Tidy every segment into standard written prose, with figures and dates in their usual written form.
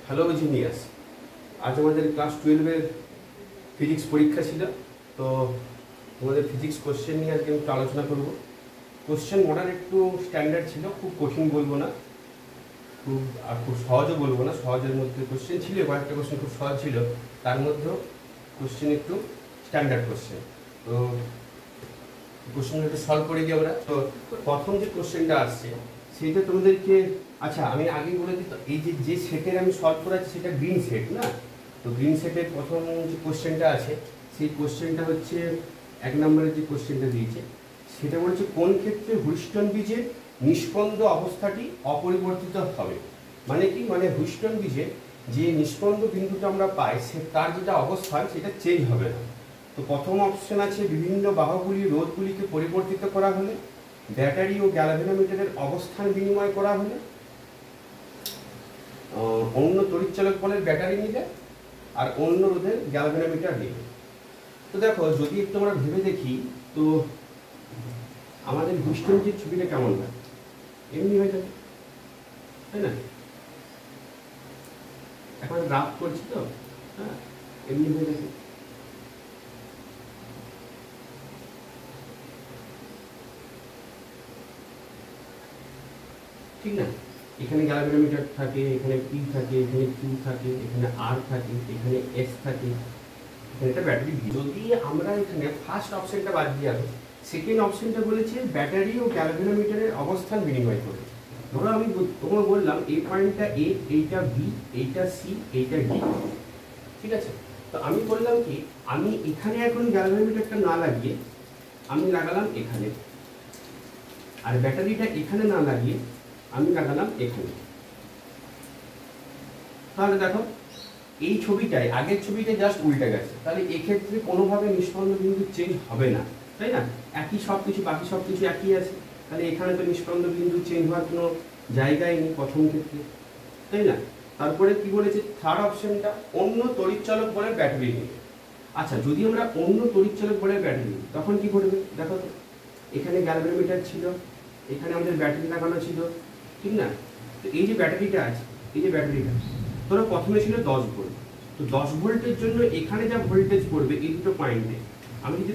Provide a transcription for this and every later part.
Hello genius, আজ আমাদের class 12-এর physics পরীক্ষা ছিল। তো তোমাদের ফিজিক্স কোশ্চেন নিয়ে আজকে একটু আলোচনা করব। কোশ্চেন মডেল একটু স্ট্যান্ডার্ড ছিল, খুব কঠিন বলবো না, খুব সহজও বলবো না। সহজের মধ্যে কোশ্চেন ছিল, কয়েকটা কোশ্চেন খুব সহজ ছিল, তার মধ্যেও কোশ্চেন একটু স্ট্যান্ডার্ড কোশ্চেন। তো কোশ্চেনটা একটু সলভ করে দিই আমরা। তো প্রথম যে কোশ্চেনটা আসছে সেইটা তোমাদেরকে, আচ্ছা আমি আগেই বলে দিই, তো এই যে সেটের আমি সলভ করাচ্ছি সেটা গ্রিন সেট না। তো গ্রিন সেটের প্রথম যে কোশ্চেনটা আছে সেই কোশ্চেনটা হচ্ছে 1 নম্বরের যে কোশ্চেনটা দিয়েছে সেটা বলছে কোন ক্ষেত্রে হুইস্টন ব্রিজের নিষ্পন্দ অবস্থাটি অপরিবর্তিত হবে। মানে কি, মানে হুইস্টন ব্রিজের যে নিষ্পন্দ বিন্দুটা আমরা পাই সে তার যেটা অবস্থান সেটা চেঞ্জ হবে না। তো প্রথম অপশন আছে বিভিন্ন বাহুগুলি রোধগুলিকে পরিবর্তিত করা হলে, ব্যাটারি ও গ্যালভেনোমিটারের অবস্থান বিনিময় করা হলে, অন্য তড়িৎচালক বলের ব্যাটারি নিলে, আর অন্য রোধের গ্যালভেনোমিটার নিলে। তো দেখো, যদি একটু আমরা ভেবে দেখি তো আমাদের হুইস্টন যে ছবিটা কেমন হয়, এমনি হয়ে যাবে, তাই না? এখন গ্রাফ করছি তো, হ্যাঁ, এমনি হয়ে যাবে। ঠিক না? এখানে গ্যালভেনোমিটার থাকে, এখানে পি থাকে, এখানে কিউ থাকে, এখানে আর থাকে, এখানে এস থাকে, এখানে একটা ব্যাটারি। যদি আমরা এখানে ফার্স্ট অপশনটা বাদ দিয়ে আসি, সেকেন্ড অপশনটা বলেছে ব্যাটারি ও গ্যালভেনোমিটারের অবস্থান বিনিময় করে। ধরো আমি তোমাকে বললাম এই পয়েন্টটা এ, এইটা বি, এইটা সি, এইটা ডি, ঠিক আছে? তো আমি বললাম কি, আমি এখানে এখন গ্যালভেনোমিটারটা না লাগিয়ে আমি লাগালাম এখানে, আর ব্যাটারিটা এখানে না লাগিয়ে আমি লাগালাম এখানে। তাহলে দেখো এই ছবিটায় আগের ছবিটায় জাস্ট উল্টে গেছে, তাহলে এক্ষেত্রে কোনোভাবে নিষ্পন্ন বিন্দু চেঞ্জ হবে না, তাই না? একই সব কিছু, বাকি সব কিছু একই আছে, তাহলে এখানে তো নিষ্পন্ন বিন্দু চেঞ্জ হওয়ার কোনো জায়গায় নেই প্রথম ক্ষেত্রে, তাই না? তারপরে কি বলেছে থার্ড অপশনটা, অন্য তড়িৎচালক বলের ব্যাটারি নিয়ে। আচ্ছা, যদি আমরা অন্য তড়িৎচালক বলের ব্যাটারি নিই তখন কি করবে? দেখো তো, এখানে গ্যালভেনোমিটার ছিল, এখানে আমাদের ব্যাটারি লাগানো ছিল, ঠিক না? তো এই যে ব্যাটারিটা আছে, এই যে ব্যাটারিটা ধরো প্রথমে ছিল 10 ভোল্ট। তো 10 ভোল্টের জন্য এখানে যা ভোল্টেজ পড়বে এই দুটো পয়েন্টে, আমি যদি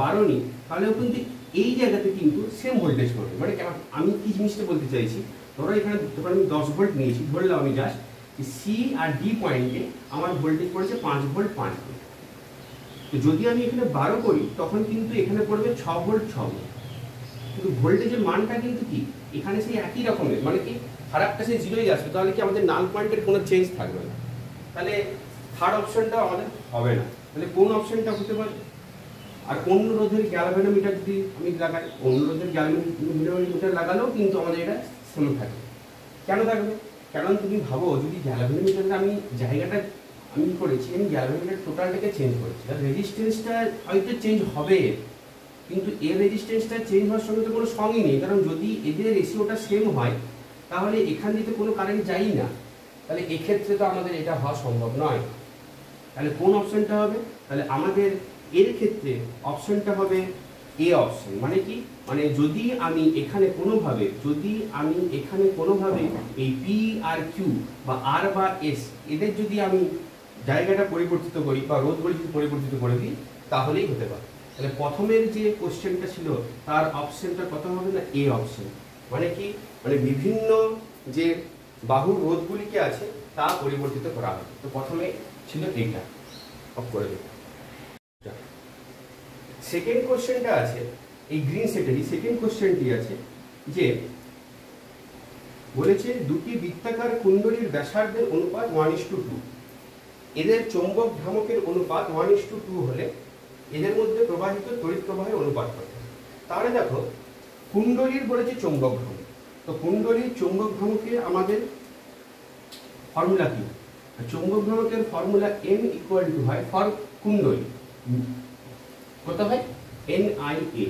12 নিই তাহলেও কিন্তু এই জায়গাতে কিন্তু সেম ভোল্টেজ পড়বে। মানে আমি কি জিনিসটা বলতে চাইছি, ধরো এখানে আমি 10 ভোল্ট নিয়েছি, ধরলাম আমি জাস্ট সি আর ডি পয়েন্টে আমার ভোল্টেজ পড়েছে 5 ভোল্ট 5 ভোল্ট। তো যদি আমি এখানে 12 করি তখন কিন্তু এখানে পড়বে 6 ভোল্ট 6 ভোল্ট। কিন্তু ভোল্টেজের মানটা কিন্তু কি এখানে সেই একই রকমের, মানে কি খারাপটা সেই জিরোই আসবে, তাহলে কি আমাদের নাল পয়েন্টের কোনো চেঞ্জ থাকবে না। তাহলে থার্ড অপশনটা আমাদের হবে না। তাহলে কোন অপশনটা হতে পারে? আর অন্য রোধের গ্যালভেনোমিটার যদি আমি লাগাই, অন্য রোধের গ্যালভেনোমিটার লাগালেও কিন্তু আমাদের এটা সেম থাকবে। কেন থাকবে? কারণ তুমি ভাবো, যদি গ্যালভেনোমিটারটা আমি জায়গাটা আমি করেছি, আমি গ্যালভেনোমিটার টোটালটাকে চেঞ্জ করেছি, আর রেজিস্ট্যান্সটা হয়তো চেঞ্জ হবে, কিন্তু এর রেজিস্ট্যান্সটা চেঞ্জ হওয়ার সঙ্গে তো কোনো সঙ্গই নেই। কারণ যদি এদের রেশিওটা সেম হয় তাহলে এখান থেকে কোনো কারেন্ট যাই না, তাহলে এক্ষেত্রে তো আমাদের এটা হওয়া সম্ভব নয়। তাহলে কোন অপশনটা হবে? তাহলে আমাদের এর ক্ষেত্রে অপশনটা হবে এ অপশন। মানে কি, মানে যদি আমি এখানে কোনোভাবে এই পি আর কিউ বা আর বা এস এদের যদি আমি জায়গাটা পরিবর্তিত করি বা রোধগুলি যদি পরিবর্তিত করে দিই তাহলেই হতে পারে। তাহলে প্রথমের যে কোশ্চেনটা ছিল তার অপশনটা কত হবে না, এ অপশন। মানে কি, মানে বিভিন্ন যে বাহুর রোধগুলিকে আছে তা পরিবর্তিত করা হবে। তো প্রথমে ছিল এইটা, অফ করে দেব। সেকেন্ড কোশ্চেনটা আছে এই গ্রিন সেটেরই সেকেন্ড কোশ্চেনটি আছে, যে বলেছে দুটি বৃত্তাকার কুণ্ডলীর ব্যাসার্ধের অনুপাত 1:2, এদের চৌম্বক ভ্রামকের অনুপাত 1:2 হলে এদের মধ্যে প্রবাহিত তড়িৎ প্রবাহের অনুপাত কত? তাহলে দেখো, কুণ্ডলীর বলেছে চৌম্বক ভ্রামক, তো কুণ্ডলীর চৌম্বক ভ্রামকের আমাদের ফর্মুলা কি? চৌম্বক ভ্রামকের ফর্মুলা m ইকুয়াল টু হয় ফর কুণ্ডলী কত হয়, NIA,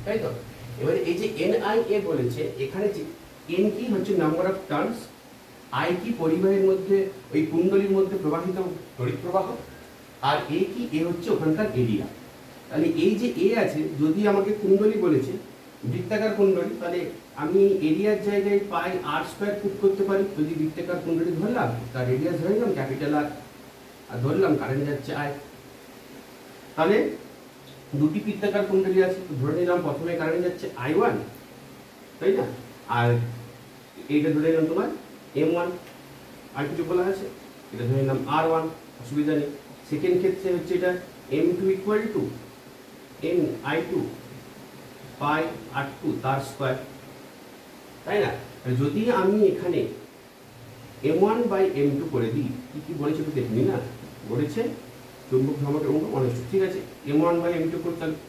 তাই তো? এবারে এই যে NIA বলেছে, এখানে যে n কি হচ্ছে নাম্বার অফ টার্নস, I কি পরিবাহের মধ্যে ওই কুণ্ডলীর মধ্যে প্রবাহিত তড়িৎ প্রবাহ, আর A কি, A হচ্ছে ওখানকার এরিয়া। তাহলে এই যে A আছে, যদি আমাকে কুণ্ডলী বলেছে বৃত্তাকার কুণ্ডলী, তাহলে আমি এরিয়ার জায়গায় পাই আর স্কোয়ার পুট করতে পারি। যদি বৃত্তাকার কুণ্ডলী ধরলাম, তার রেডিয়াস ধরে নিলাম ক্যাপিটাল আর ধরলাম কারেন্ট যাচ্ছে আই। তাহলে দুটি বৃত্তাকার কুণ্ডলী আছে, ধরে নিলাম প্রথমে কারেন্ট যাচ্ছে I1, তাই না, আর এইটা ধরে নিলাম তোমার M1, আর কিছু বলা আছে, এটা ধরে নিলাম R1, অসুবিধা নেই। সেকেন্ড ক্ষেত্রে হচ্ছে এটা M2 equal to NI2 pi R2 তার স্কোয়ার, তাই না। যদি আমি এখানে M1 বাই M2 করে দিই, কি বলেছে একটু দেখবি না, বলেছে চৌম্বক ভ্রামকের অঙ্ক অনিষ্ট, ঠিক আছে। M1 বাই M2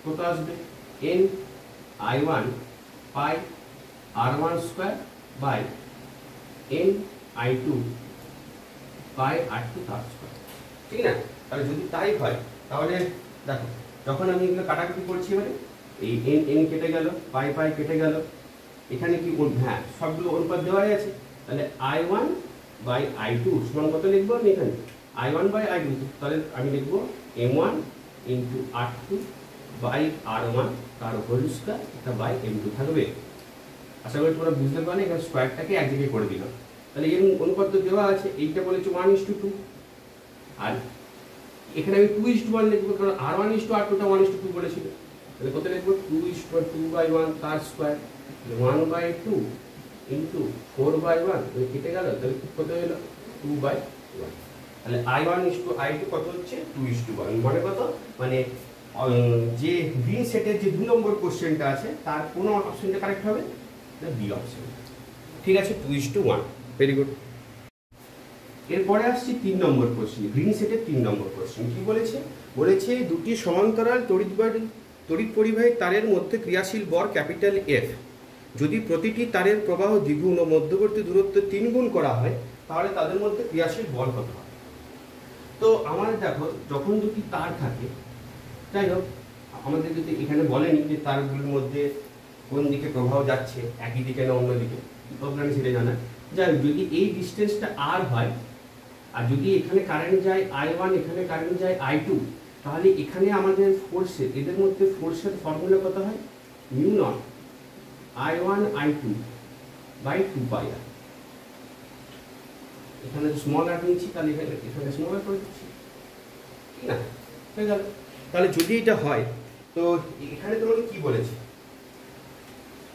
কত আসবে, NI1 pi R1 square by NI2 pi R2 তার স্কোয়ার, ঠিক না। তাহলে যদি তাই হয়, তাহলে দেখো যখন আমি এগুলো কাটাকুটি করছি, এবারে এই n কেটে গেল, পাই পাই কেটে গেল, এখানে কি হ্যাঁ সবগুলো অনুপাত দেওয়াই আছে। তাহলে I1 বাই I2 সমান কত লিখবো আমি এখানে, I1 বাই I2, তাহলে আমি লিখবো M1 into R2 by R1 তার হোল স্কোয়ার, এটা বাই M2 থাকবে। আশা করি তোমরা বুঝতে পারলে, এখানে স্কোয়ারটাকে এক জায়গায় করে দিলাম। তাহলে এর অনুপাত দেওয়া আছে, এইটা বলেছে 1:2, আর এখানে আমি 2:1 লিখবো, কারণ R1:R2টা 1:2 বলেছিল। তাহলে কত লিখবো, 2:2/1 তার স্কোয়ার, 1/2 ইন্টু 4/1, কেটে গেল, তাহলে কত হলো 2/1। তাহলে I1:I2 কত হচ্ছে 2:1, মানে কত, মানে যে গ্রিন সেটের যে 2 নম্বর কোশ্চেনটা আছে তার কোন অপশনটা কারেক্ট হবে, বি অপশন, ঠিক আছে, 2:1, ভেরি গুড। এরপরে আসছি 3 নম্বর কোশ্চেন, গ্রিন সেটের 3 নম্বর কোশ্চেন। কি বলেছে, বলেছে দুটি সমান্তরাল তড়িৎ পরিবাহী তারের মধ্যে ক্রিয়াশীল বর ক্যাপিটাল F যদি প্রতিটি তারের প্রবাহ দ্বিগুণ ও মধ্যবর্তী দূরত্ব 3 গুণ করা হয়, তাহলে তাদের মধ্যে ক্রিয়াশীল বল কত হয়। তো আমার দেখো, যখন দুটি তার থাকে, যাই হোক আমাদের যদি এখানে বলেনি যে তারগুলোর মধ্যে কোন দিকে প্রবাহ যাচ্ছে, একই দিকে না অন্য দিকে, প্রবলেম সেটা জানা। যাই হোক, যদি এই ডিস্টেন্সটা R হয়, আর যদি এখানে কারেন্ট যায় I1, এখানে কারেন্ট যায় I2, তাহলে এখানে আমাদের ফোর্সের, এদের মধ্যে ফোর্সের ফর্মুলা কত হয়, mu not I1 I2 by 2πr। এখানে স্মল আর নিয়েছি, তাহলে এখানে স্মল আর করে দিচ্ছি, ঠিক না, হয়ে গেল। তাহলে যদি এটা হয়, তো এখানে তোমাকে কি বলেছে,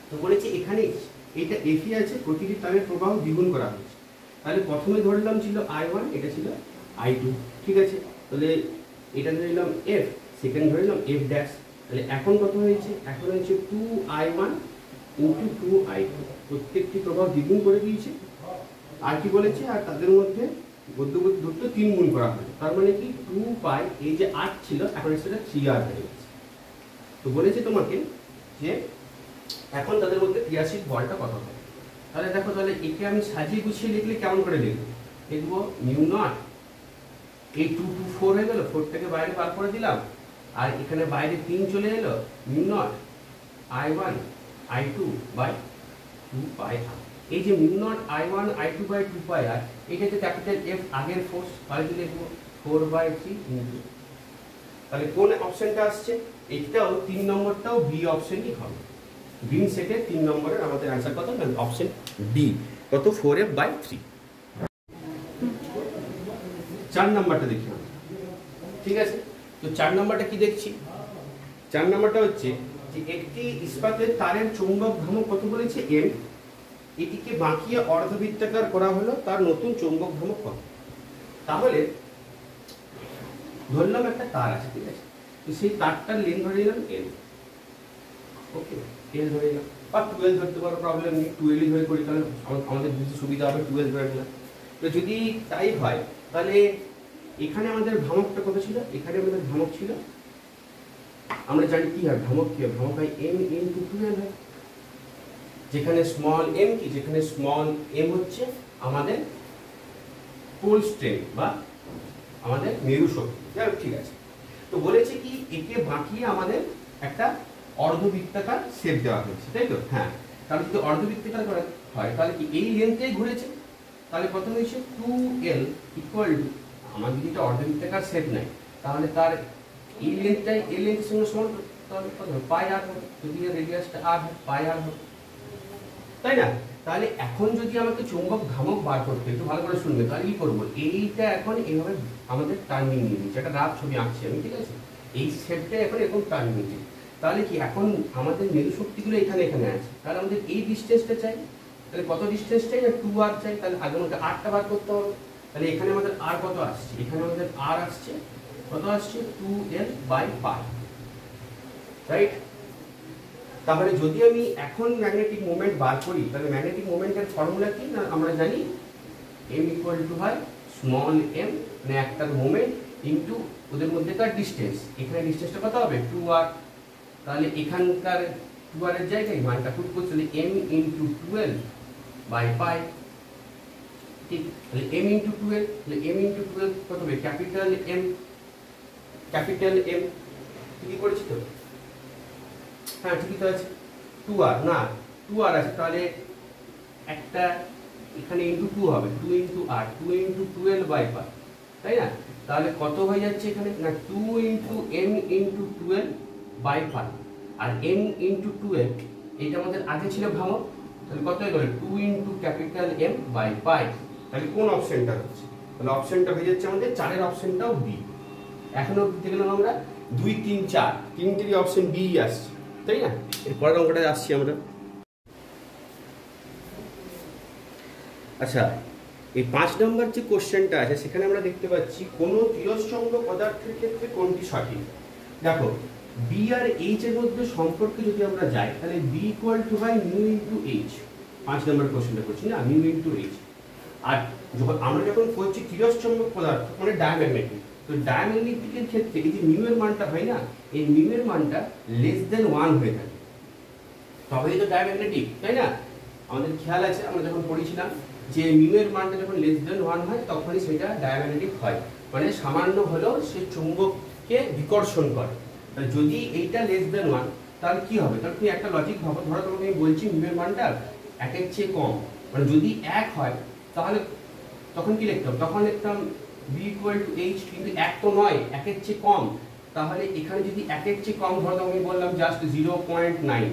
তো বলেছে এখানে এইটা এফি আছে, প্রতিটি তারের প্রবাহ দ্বিগুণ করা হয়েছে। তাহলে প্রথমে ধরলাম ছিল I1, এটা ছিল I2, ঠিক আছে। তাহলে এটা ধরে নিলাম F, সেকেন্ড ধরে নিলাম F ড্যাশ। তাহলে এখন কত হয়েছে, এখন হয়েছে 2I1 ইন্টু 2I2, প্রত্যেকটি প্রবাহ দ্বিগুণ করে দিয়েছে। আর কি বলেছে, আর তাদের মধ্যে মধ্যবর্তী দূরত্ব 3 গুণ করা হয়েছে, তার মানে কি 2π, এই যে 8 ছিল এখন সেটা 3r হয়ে গেছে। তো বলেছে তোমাকে যে এখন তাদের মধ্যে ক্রিয়াশীল বলটা কত হবে। তাহলে দেখো, তাহলে একে আমি সাজিয়ে গুছিয়ে লিখলে কেমন করে লিখবো, লিখবো মিউ নট, এই 2 2 4 হয়ে গেল, 4 থেকে বাইরে বার করে দিলাম, আর এখানে বাইরে 3 চলে এলো, mu not I1 I2 by 2πr। এই যে mu not I1 I2 by 2πr, এটা যে ক্যাপিটাল F আগের ফোর্স, তাহলে কি লিখবো 4/3 ইনটু, তাহলে কোন অপশনটা আসছে, এটাও 3 নম্বরটাও বি অপশনই হবে। গ্রিন সেটের 3 নম্বরের আমাদের অ্যান্সার কত, অপশন ডি, কত 4f/3। 4 নম্বরটা দেখি আমরা, ঠিক আছে। তো 4 নম্বরটা কি দেখছি, 4 নম্বরটা হচ্ছে যে একটি ইস্পাতের তারের চৌম্বক ভ্রামক কত বলেছে m, এটিকে বাঁকিয়ে অর্ধবৃত্তাকার করা হলো, তার নতুন চৌম্বক ভ্রামক কত। তাহলে ধরলাম একটা তার আছে, ঠিক আছে, তো সেই তারটার লেন্থ ধরে নিলাম l, ওকে, l ধরে নিলাম, বা 12 ধরতে পারো, প্রবলেম নেই, 12 ধরে করি, তাহলে আমাদের বুঝতে সুবিধা হবে, 12 ধরে নিলাম। তো যদি তাই হয়, তাহলে এখানে আমাদের ভ্রামকটা কত ছিল, এখানে আমাদের ভ্রামক ছিল, আমরা জানি কি হয় ভ্রামক, কি হয় ভ্রামক হয় m ইনটু 12 হয়, যেখানে স্মল m কি, যেখানে স্মল m হচ্ছে আমাদের পোল স্ট্রেন বা আমাদের মেরু শক্তি, যাই হোক, ঠিক আছে। তো বলেছে কি একে বাঁকিয়ে আমাদের একটা অর্ধবৃত্তাকার শেপ দেওয়া হয়েছে, তাই তো, হ্যাঁ। তাহলে যদি অর্ধবৃত্তাকার করা হয়, তাহলে কি এই লেন্থেই ঘুরেছে, তাহলে কত হয়েছে 2l ইকুয়াল টু, আমার যদি এটা অর্ধবৃত্তাকার শেপ নাই, তাহলে তার এই লেন্থটাই এই লেন্থের সঙ্গে সমান, তাহলে কত হবে পাই আর হবে, যদি এর রেডিয়াসটা আর হয় পাই আর হবে, তাই না? তাহলে এখন যদি আমাকে চুম্বক ভ্রামক বার করতে, একটু ভালো করে শুনবে, তাহলে কি করবো, এইটা এখন এইভাবে আমাদের টার্নিং নিয়ে নিচ্ছে, একটা রাফ ছবি আঁকছি আমি, ঠিক আছে? এই শেপটা এখন এরকম টার্নিং নিচ্ছে, তাহলে কি এখন আমাদের মেরু শক্তিগুলো এখানে এখানে আছে, তাহলে আমাদের এই ডিস্টেন্সটা চাই, তাহলে কত ডিস্টেন্স চাই না 2r চাই, তাহলে আগে আমাকে rটা বার করতে হবে, তাহলে এখানে আমাদের r কত আসছে, এখানে আমাদের r আসছে কত আসছে 2l/π, রাইট? তাহলে যদি আমি এখন ম্যাগনেটিক মোমেন্ট বার করি, তাহলে ম্যাগনেটিক মোমেন্টের ফর্মুলা কি না আমরা জানি, m = হয় স্মল m, মানে একটা মোমেন্ট ইনটু ওদের মধ্যেকার ডিসটেন্স, এখানে ডিসটেন্সটা কত হবে 2r, তাহলে এখানকার 2r এর জায়গায় মানটা পুট করতে হলে m × 12/π, ঠিক? তাহলে m × 12, তাহলে m × 12 কত হবে ক্যাপিটাল M, ঠিকই করেছি তো? হ্যাঁ ঠিকই তো আছে, 2r না 2r আছে, তাহলে একটা এখানে ইনটু 2 হবে, 2 × r, 2 × 12/π, তাই না? তাহলে কত হয়ে যাচ্ছে এখানে না 2 × m × 12/π, আর m × 12 এটা আমাদের আগে ছিল ভ্রামক, তাহলে কত হয়ে গেল 2 × M/π, তাহলে কোন অপশনটা হচ্ছে, তাহলে অপশনটা হয়ে যাচ্ছে আমাদের 4 এর অপশনটাও বি। এখনো দেখলাম আমরা 2 3 4 তিনটেরই অপশন বি আসছে, তাই না? এর পরের অঙ্কটা আসছি আমরা। আচ্ছা, এই 5 নম্বর যে কোশ্চেনটা আছে সেখানে আমরা দেখতে পাচ্ছি কোন তিরস্চম্বক পদার্থের ক্ষেত্রে কোনটি সঠিক। দেখো বি আর এইচ এর মধ্যে সম্পর্কে যদি আমরা যাই, তাহলে বি = হয় μ × h, 5 নম্বর কোশ্চেনটা করছি না, μ × h। আর যখন করছি তিরস্চম্বক পদার্থ মানে ডায়াম্যাগনেটিক, তো ডায়াম্যাগনেটিকের ক্ষেত্রে এই যে μ এর মানটা হয় না, এই μ এর মানটা <1 হয়ে থাকে, তবেই তো ডায়াম্যাগনেটিক, তাই না? আমাদের খেয়াল আছে আমরা যখন পড়েছিলাম যে μ এর মানটা যখন <1 হয় তখনই সেটা ডায়াম্যাগনেটিক হয়, মানে সামান্য হলেও সে চুম্বককে বিকর্ষণ করে। তাহলে যদি এইটা <1 তাহলে কি হবে, তাহলে তুমি একটা লজিক ভাবো, ধরো তোমাকে আমি বলছি μ এর মানটা 1 এর চেয়ে কম, মানে যদি 1 হয় তাহলে তখন কি লিখতাম, তখন লিখতাম b = h, কিন্তু 1 তো নয়, 1 এর চেয়ে কম, তাহলে এখানে যদি 1 এর চেয়ে কম ধরো আমি বললাম জাস্ট 0.9,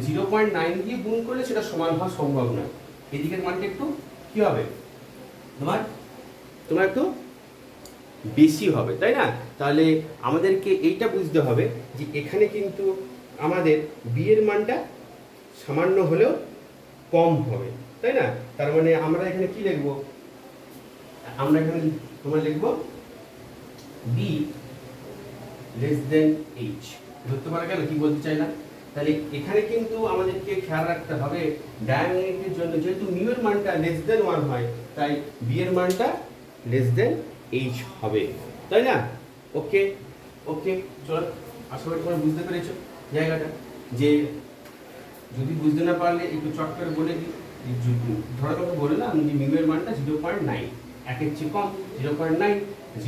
0.9 দিয়ে গুণ করলে সেটা সমান হওয়া সম্ভব নয়, এদিকের মানটা একটু কি হবে তোমার একটু বেশি হবে, তাই না? তাহলে আমাদেরকে এইটা বুঝতে হবে যে এখানে কিন্তু আমাদের বি এর মানটা সামান্য হলেও কম হবে, তাই না? তার মানে আমরা এখানে কি লিখব, আমরা এখানে তোমরা লিখব বি h, ধরতে পারা গেল কি বলতে চাইলাম। তাহলে এখানে কিন্তু আমাদেরকে খেয়াল রাখতে হবে ডায়াম্যাগনেটিকের জন্য যেহেতু μ এর মানটা <1 হয়, তাই বি এর মানটা h হবে, তাই না? ওকে ওকে, চলো আশা করি তোমরা বুঝতে পেরেছো জায়গাটা। যে যদি বুঝতে না পারলে একটু চট করে বলে দিই, ধরো তোমাকে বললাম যে μ এর মানটা 0.9, 1 এর চেয়ে কম 0.9 ×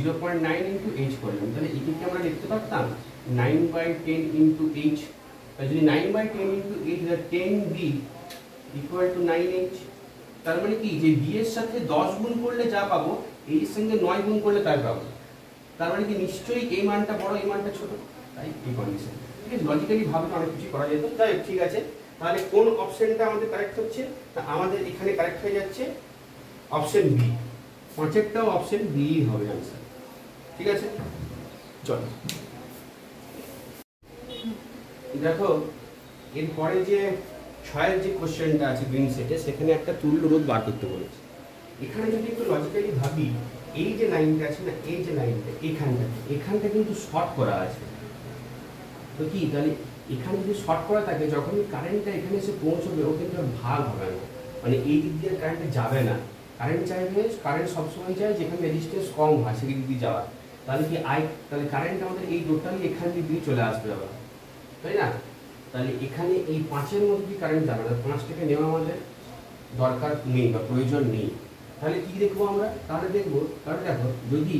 h করলাম, তাহলে এটিকে আমরা লিখতে পারতাম 9/10 × h, যদি 9/10 × h, 10b = 9h, তার মানে কি যে b এর সাথে 10 গুণ করলে যা পাবো এর সঙ্গে 9 গুণ করলে তাই পাবো, তার মানে কি নিশ্চয়ই এই মানটা বড় এই মানটা ছোট, তাই এই কন্ডিশন, ঠিক আছে? লজিক্যালি ভাবে অনেক কিছু করা যেত, তাই ঠিক আছে। তাহলে কোন অপশনটা আমাদের কারেক্ট হচ্ছে, তা আমাদের এখানে কারেক্ট হয়ে যাচ্ছে অপশন বি, 5টাও অপশন বি হবে आंसर, ঠিক আছে? চলো দেখো এরপরে যে 6 যে কোশ্চেনটা আছে গ্রিন সেটে, সেখানে একটা তুল্য রোধ বার করতে বলেছে। এখানে যদি একটু লজিক্যালি ভাবি, এই যে লাইনটা আছে না, এই যে লাইনটা এখানটা কিন্তু শর্ট করা আছে, তো কি তাহলে এখানে যদি শর্ট করা থাকে যখন কারেন্টটা এখানে এসে পৌঁছবে ও কিন্তু আর ভাগ হবে না, মানে এই দিক দিয়ে কারেন্ট যাবে না, কারেন্ট সবসময় চায় যেখানে রেজিস্ট্যান্স কম হয় সেই দিক দিয়ে যাওয়া, তাহলে কি তাহলে কারেন্ট আমাদের এই টোটালি এখান দিয়ে চলে আসবে আবার, তাই না? তাহলে এখানে এই 5-এর মধ্যে কি কারেন্ট যাবে না, 5টাকে নেওয়া আমাদের দরকার নেই বা প্রয়োজন নেই। তাহলে কি দেখবো আমরা, তাহলে দেখবো, তাহলে দেখো যদি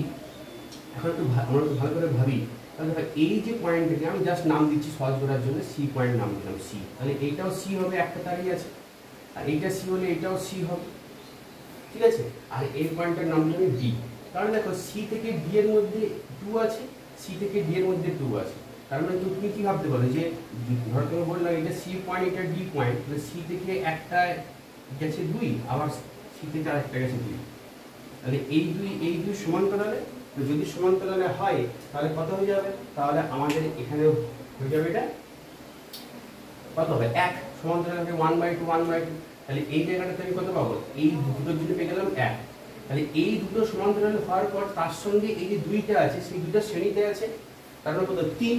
এখন আমরা একটু ভালো করে ভাবি, তাহলে দেখো এই যে পয়েন্টটাকে আমি জাস্ট নাম দিচ্ছি সহজ করার জন্য, সি পয়েন্ট নাম দিলাম সি, তাহলে এইটাও সি হবে, একটা তারই আছে, আর এইটা সি হলে এটাও সি হবে, ঠিক আছে? আর এই পয়েন্টটার নাম দিলাম ডি, তাহলে দেখো সি থেকে ডি এর মধ্যে 2 আছে, সি থেকে ডি এর মধ্যে 2 আছে, তার মানে তুমি কি ভাবতে পারো যে ধরো তুমি বললাম এটা সি পয়েন্ট এটা ডি পয়েন্ট, তাহলে সি থেকে একটা গেছে 2 আবার সি থেকে আরেকটা গেছে 2, তাহলে এই দুই সমান্তরালে, যদি সমান্তরালে হয় তাহলে কত হয়ে যাবে, তাহলে আমাদের এখানে হয়ে যাবে এটা কত হবে 1 সমান্তরালে 1/2 1/2, তাহলে এই জায়গাটাতে আমি কত পাবো, এই দুটোর জন্য পেয়ে গেলাম 1। তাহলে এই দুটো সমান্তরাল হওয়ার পর তার সঙ্গে এই যে দুইটা আছে সেই দুটো শ্রেণীতে আছে, তার মানে কত 3,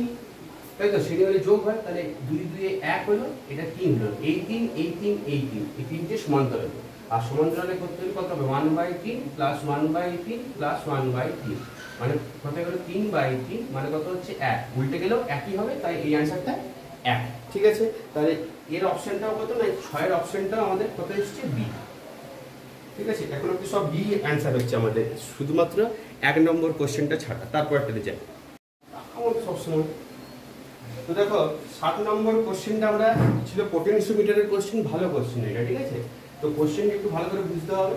তাই তো শ্রেণী হলে যোগ হয়, তাহলে 2 2 1 হলো, এটা 3 হলো, এই 3 এই 3 এই 3, এই তিনটে সমান্তরাল। আর সমান্তরালে করতে হলে কত হবে 1/3 প্লাস 1/3 প্লাস 1/3, মানে কত গেল 3/3, মানে কত হচ্ছে 1, উল্টে গেলেও একই হবে, তাই এই অ্যান্সারটা 1। ঠিক আছে, তাহলে এর অপশনটাও কত না 6 এর অপশনটাও আমাদের কত এসেছে বি। ঠিক আছে, এখন অবধি সব বি অ্যান্সার হচ্ছে আমাদের, শুধুমাত্র 1 নম্বর কোশ্চেনটা ছাড়া, তারপরটাতে যাই আমার সবসময়। তো দেখো 7 নম্বর কোশ্চেনটা আমরা ছিল পোটেনশিওমিটারের কোশ্চেন, ভালো কোশ্চেন এটা। ঠিক আছে, তো কোশ্চেনটা একটু ভালো করে বুঝতে হবে।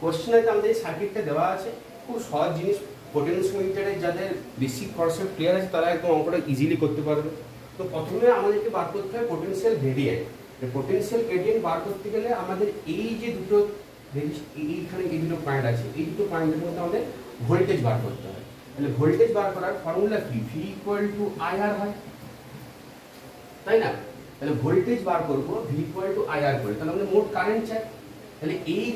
কোশ্চেনে আমাদের এই সার্কিটটা দেওয়া আছে, খুব সহজ জিনিস, পোটেনশিওমিটারের যাদের বেসিক কনসেপ্ট ক্লিয়ার আছে তারা একদম অঙ্কটা ইজিলি করতে পারবে। তো প্রথমে আমাদেরকে বার করতে হয় পোটেনশিয়াল গ্রেডিয়েন্ট। পোটেনশিয়াল গ্রেডিয়েন্ট বার করতে গেলে আমাদের এই যে দুটো এইখানে এই দুটো পয়েন্ট আছে, এই দুটো পয়েন্টের মধ্যে আমাদের ভোল্টেজ বার করতে হয়। তাহলে ভোল্টেজ বার করার ফর্মুলা কি, ভি ইকুয়াল টু আইআর হয়, তাই না? তাহলে ভোল্টেজ বার করব ভি ইকুয়াল টু আইআর করে, তাহলে আমাদের মোট কারেন্ট চাই। তাহলে এই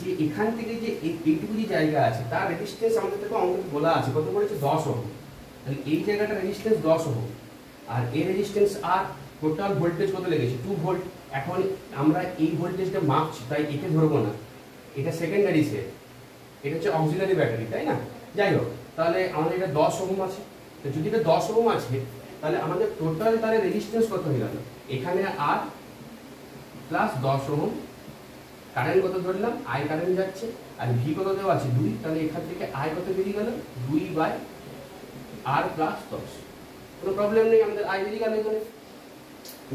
যে এখান থেকে যে এইটুকু যে জায়গা আছে তার রেজিস্ট্যান্স আমাদের থেকে অঙ্কে বলা আছে, কত বলেছে 10 ওহম। তাহলে এই জায়গাটা রেজিস্ট্যান্স 10 ওহম, আর এই রেজিস্ট্যান্স আর টোটাল ভোল্টেজ কত লেগেছে 2 ভোল্ট। এখন আমরা এই ভোল্টেজটা মাপছি, তাই একে ধরবো না, এটা সেকেন্ডারি সেল, এটা হচ্ছে অক্সিলারি ব্যাটারি, তাই না? যাই হোক, তাহলে আমাদের এটা 10 ওহম আছে। তো যদি এটা 10 ওহম আছে তাহলে আমাদের টোটাল তাহলে রেজিস্ট্যান্স কত হয়ে গেল, এখানে আর প্লাস 10 ওহম, কারেন্ট কত ধরলাম, আই কারেন্ট যাচ্ছে, আর ভি কত দেওয়া আছে 2, তাহলে এখান থেকে আই কত বেরিয়ে গেল 2/r প্লাস 10, কোনো প্রবলেম নেই, আমাদের আই বেরিয়ে গেল এখানে।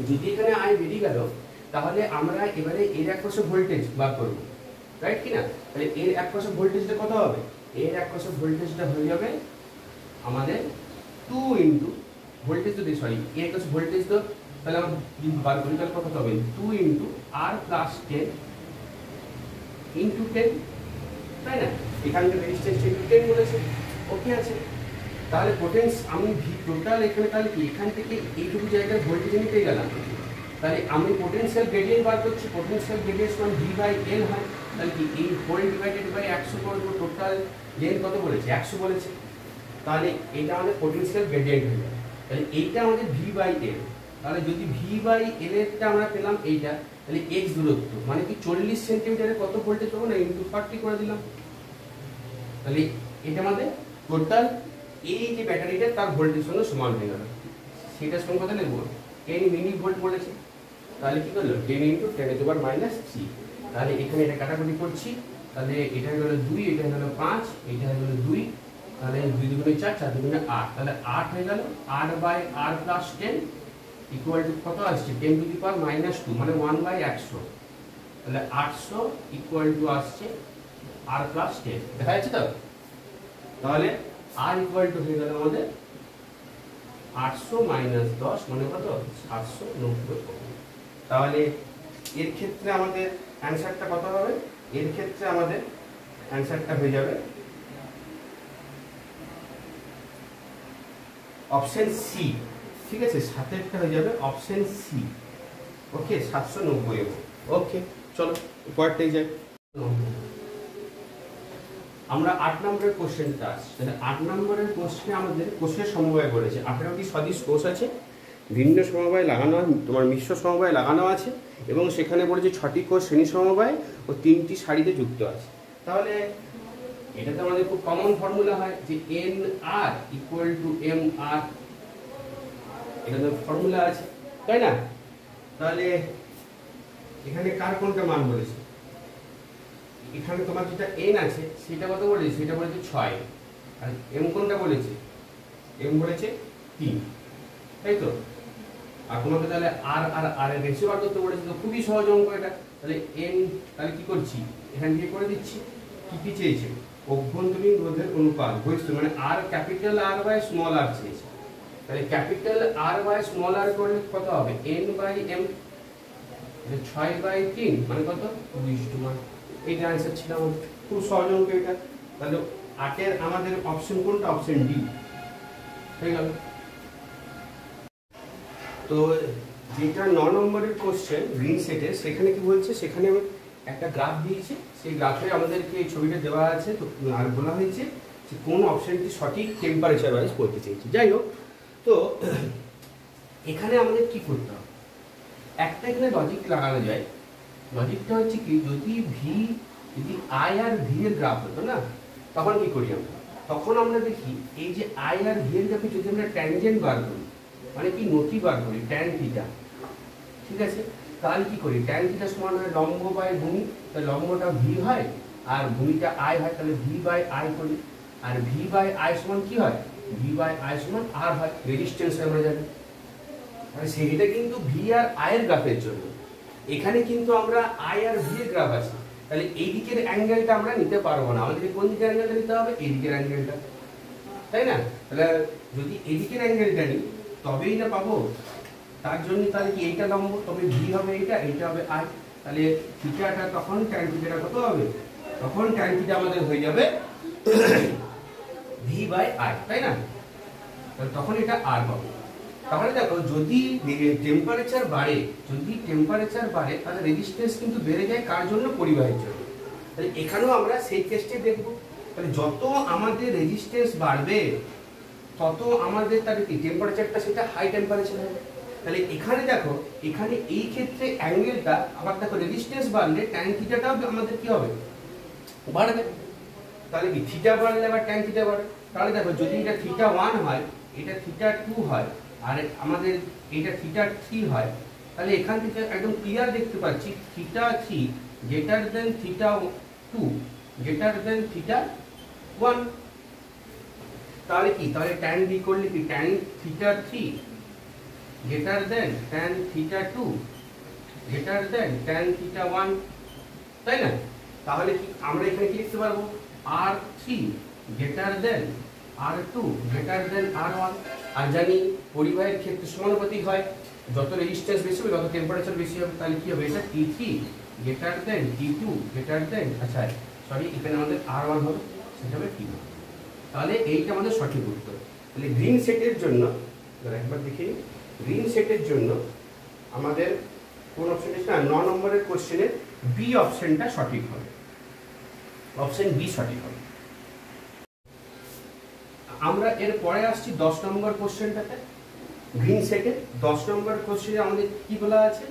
যদি এখানে আই বেরিয়ে গেল তাহলে আমরা এবারে এর এক পাশে ভোল্টেজ বার করব, রাইট কি না? তাহলে এর এক পাশে ভোল্টেজটা কত হবে, এর এক পাশে ভোল্টেজটা হয়ে যাবে আমাদের 2 ইন্টু ভোল্টেজ, তো সরি এর এক পাশে ভোল্টেজ তো, তাহলে আমরা যদি বার করি তাহলে কত হবে 2 ইন্টু আর প্লাস 10 ইন্টু 10, তাই না? এখানকার রেজিস্ট্যান্স 10 বলেছে, ওকে আছে। তাহলে পোটেন্স আমি ভি টোটাল এখানে তাহলে কি এখান থেকে এইটুকু জায়গায় ভোল্টেজ আমি পেয়ে গেলাম, তাহলে আমি পোটেনশিয়াল গ্রেডিয়েন্ট বার করছি, পোটেনশিয়াল গ্রেডিয়েন্ট সমান ভি বাই এল হয়, তাহলে কি এই হোল ডিভাইডেড বাই 100 করব, টোটাল লেন্থ কত বলেছে 100 বলেছে, তাহলে এটা আমাদের পোটেনশিয়াল গ্রেডিয়েন্ট হয়ে যাবে। তাহলে এইটা আমাদের ভি বাই এল, তাহলে যদি ভি বাই এল এরটা আমরা পেলাম এইটা, তাহলে এক্স দূরত্ব মানে কি 40 সেন্টিমিটারে কত ভোল্টেজ পাবো না ইনটু 40 করে দিলাম, তাহলে এটা আমাদের টোটাল এই যে ব্যাটারিটা তার ভোল্টেজ সঙ্গে সমান হয়ে গেল। সেটার সঙ্গে কথা লিখবো 10 মিলি ভোল্ট বলেছে, তাহলে কি করলো 10 ইন্টু 10⁻³ তাহলে এখানে এটা কাটাকুটি করছি, তাহলে এটা হয়ে গেল 2, এটা হয়ে গেল 5, এটা হয়ে গেল 2, তাহলে 2 দুগুণে 4, 4 দুগুণে 8, তাহলে 8 হয়ে গেল 8/r প্লাস 10 ইকুয়াল টু কত আসছে 10⁻², মানে 1/100, তাহলে 800 ইকুয়াল টু আসছে r প্লাস 10, দেখা যাচ্ছে তো? তাহলে r ইকুয়াল টু হয়ে গেল আমাদের 800 মাইনাস 10 মানে কত 790। তাহলে এর ক্ষেত্রে আমাদের অ্যান্সারটা কত হবে, এর ক্ষেত্রে আমাদের অ্যান্সারটা হয়ে যাবে অপশন সি। ঠিক আছে, সাতেরটা হয়ে যাবে অপশন সি, ওকে 790। ওকে চলো পরেরটাই যাই। আমরা 8 নম্বরের কোশ্চেনটা আসছি, তাহলে 8 নম্বরের কোশ্চেনে আমাদের কোষের সমবায় বলেছে, 18টি সদিশ কোষ আছে, ভিন্ন সমবায় লাগানো তোমার মিশ্র সমবায় লাগানো আছে, এবং সেখানে বলেছে 6টি কোষ শ্রেণী সমবায় ও 3টি সারিতে যুক্ত আছে। তাহলে এটাতে আমাদের খুব কমন ফর্মুলা হয় যে N R equal to M R, এটা তো ফর্মুলা আছে, তাই না? তাহলে এখানে কার কোনটা মান বলেছে, এখানে তোমার যেটা এন আছে সেটা কত বলেছে, সেটা বলেছে 6, আর এম কোনটা বলেছে, এম বলেছে 3, তাই তো? আর তোমাকে তাহলে আর আর আর এর রেশিও বার করতে বলেছে, তো খুবই সহজ অঙ্ক এটা। তাহলে এন, তাহলে কি করছি এখান থেকে করে দিচ্ছি, কি কি চেয়েছে অভ্যন্তরীণ রোধের অনুপাত বহিষ্ঠ, মানে আর ক্যাপিটাল আর বাই স্মল আর চেয়েছে, তাহলে ক্যাপিটাল আর বাই স্মল আর করলে কত হবে n/m, 6/3 মানে কত 2:1। এইটা आंसर ছিল আমাদের, খুব সহজ অঙ্ক এটা। তাহলে 8 এর আমাদের অপশন কোনটা? অপশন ডি হয়ে গেল। তো যেটা 9 নম্বরের কোশ্চেন গ্রিন সেটের, সেখানে কি বলছে, সেখানে একটা গ্রাফ দিয়েছে, সেই গ্রাফে আমাদেরকে এই ছবিটা দেওয়া আছে। তো আর বলা হয়েছে যে কোন অপশনটি সঠিক টেম্পারেচার ওয়াইজ বলতে চেয়েছি। যাই হোক, তো এখানে আমাদের কি করতে হবে, একটা এখানে লজিক লাগানো যায়। লজিকটা হচ্ছে কি, যদি ভি, যদি আই আর ভি এর গ্রাফ হতো না, তখন কি করি আমরা? তখন আমরা দেখি এই যে আই আর ভি এর গ্রাফে যদি আমরা ট্যানজেন্ট বার করি, মানে কি নতি বার করি ট্যান থিটা, ঠিক আছে, তাহলে কি করি, ট্যান থিটা সমান হয় লম্ব বাই ভূমি, তাহলে লম্বটা ভি হয় আর ভূমিটা আই হয়, তাহলে ভি বাই আই করি। আর ভি বাই আই সমান কি হয়, ভি বাই আই সমান আর হয়, রেজিস্ট্যান্স আমরা জানি। মানে সেটা কিন্তু ভি আর আই এর গ্রাফের জন্য। এখানে কিন্তু আমরা আই আর ভি এর গ্রাফ আছে, তাহলে এই দিকের অ্যাঙ্গেলটা আমরা নিতে পারবো না, আমাদের কোন দিকের অ্যাঙ্গেলটা নিতে হবে, এই দিকের অ্যাঙ্গেলটা, তাই না? তাহলে যদি এই দিকের অ্যাঙ্গেলটা নিই তবেই না পাবো, তার জন্য তাহলে কি এইটা লম্ব, তবে ভি হবে এইটা, এইটা হবে আই, তাহলে থিটাটা তখন ট্যান থিটাটা কত হবে, তখন ট্যান থিটা আমাদের হয়ে যাবে ভি বাই আই, তাই না? তাহলে তখন এটা আর পাবো। তাহলে দেখো, যদি টেম্পারেচার বাড়ে, যদি টেম্পারেচার বাড়ে তাহলে রেজিস্ট্যান্স কিন্তু বেড়ে যায়, কার জন্য, পরিবাহের জন্য। তাহলে এখানেও আমরা সেই কেসটাই দেখব। তাহলে যত আমাদের রেজিস্ট্যান্স বাড়বে তত আমাদের তার কি টেম্পারেচারটা সেটা হাই টেম্পারেচার হবে। তাহলে এখানে দেখো, এখানে এই ক্ষেত্রে অ্যাঙ্গেলটা আবার দেখো, রেজিস্ট্যান্স বাড়লে ট্যান থিটাটাও আমাদের কি হবে, বাড়বে। তাহলে কি থিটা বাড়লে আবার ট্যান থিটা বাড়ে। তাহলে দেখো, যদি এটা থিটা 1 হয়, এটা থিটা 2 হয়, আর আমাদের এটা থিটা 3 হয়, তাহলে এখান থেকে একদম ক্লিয়ার দেখতে পাচ্ছি theta 3 greater than theta 2 greater than theta 1। তাহলে কি, তাহলে ট্যান বি করলে কি, tan theta 3 greater than tan theta 2 greater than tan theta 1, তাই না? তাহলে কি আমরা এখানে কি লিখতে পারবো, R3 greater than R2 greater than R1। আর জানি পরিবাহের ক্ষেত্রে সমানুপাতিক হয়, যত রেজিস্ট্যান্স বেশি হবে তত টেম্পারেচার বেশি হবে। তাহলে কি হবে, এটা T3 greater than T2 greater than, আচ্ছা সরি, এখানে আমাদের R1 হবে, সেটা হবে T1। তাহলে এইটা আমাদের সঠিক উত্তর। তাহলে গ্রিন সেটের জন্য একবার দেখি, গ্রিন সেটের জন্য আমাদের কোন অপশনটা, 9 নম্বরের কোশ্চেনের বি অপশনটা সঠিক হবে, অপশন বি সঠিক হবে। আমরা এর পরে আসছি 10 নম্বর কোশ্চেনটাতে। গ্রিন সেটে 10 নম্বর কোশ্চেনে আমাদের কি বলা আছে,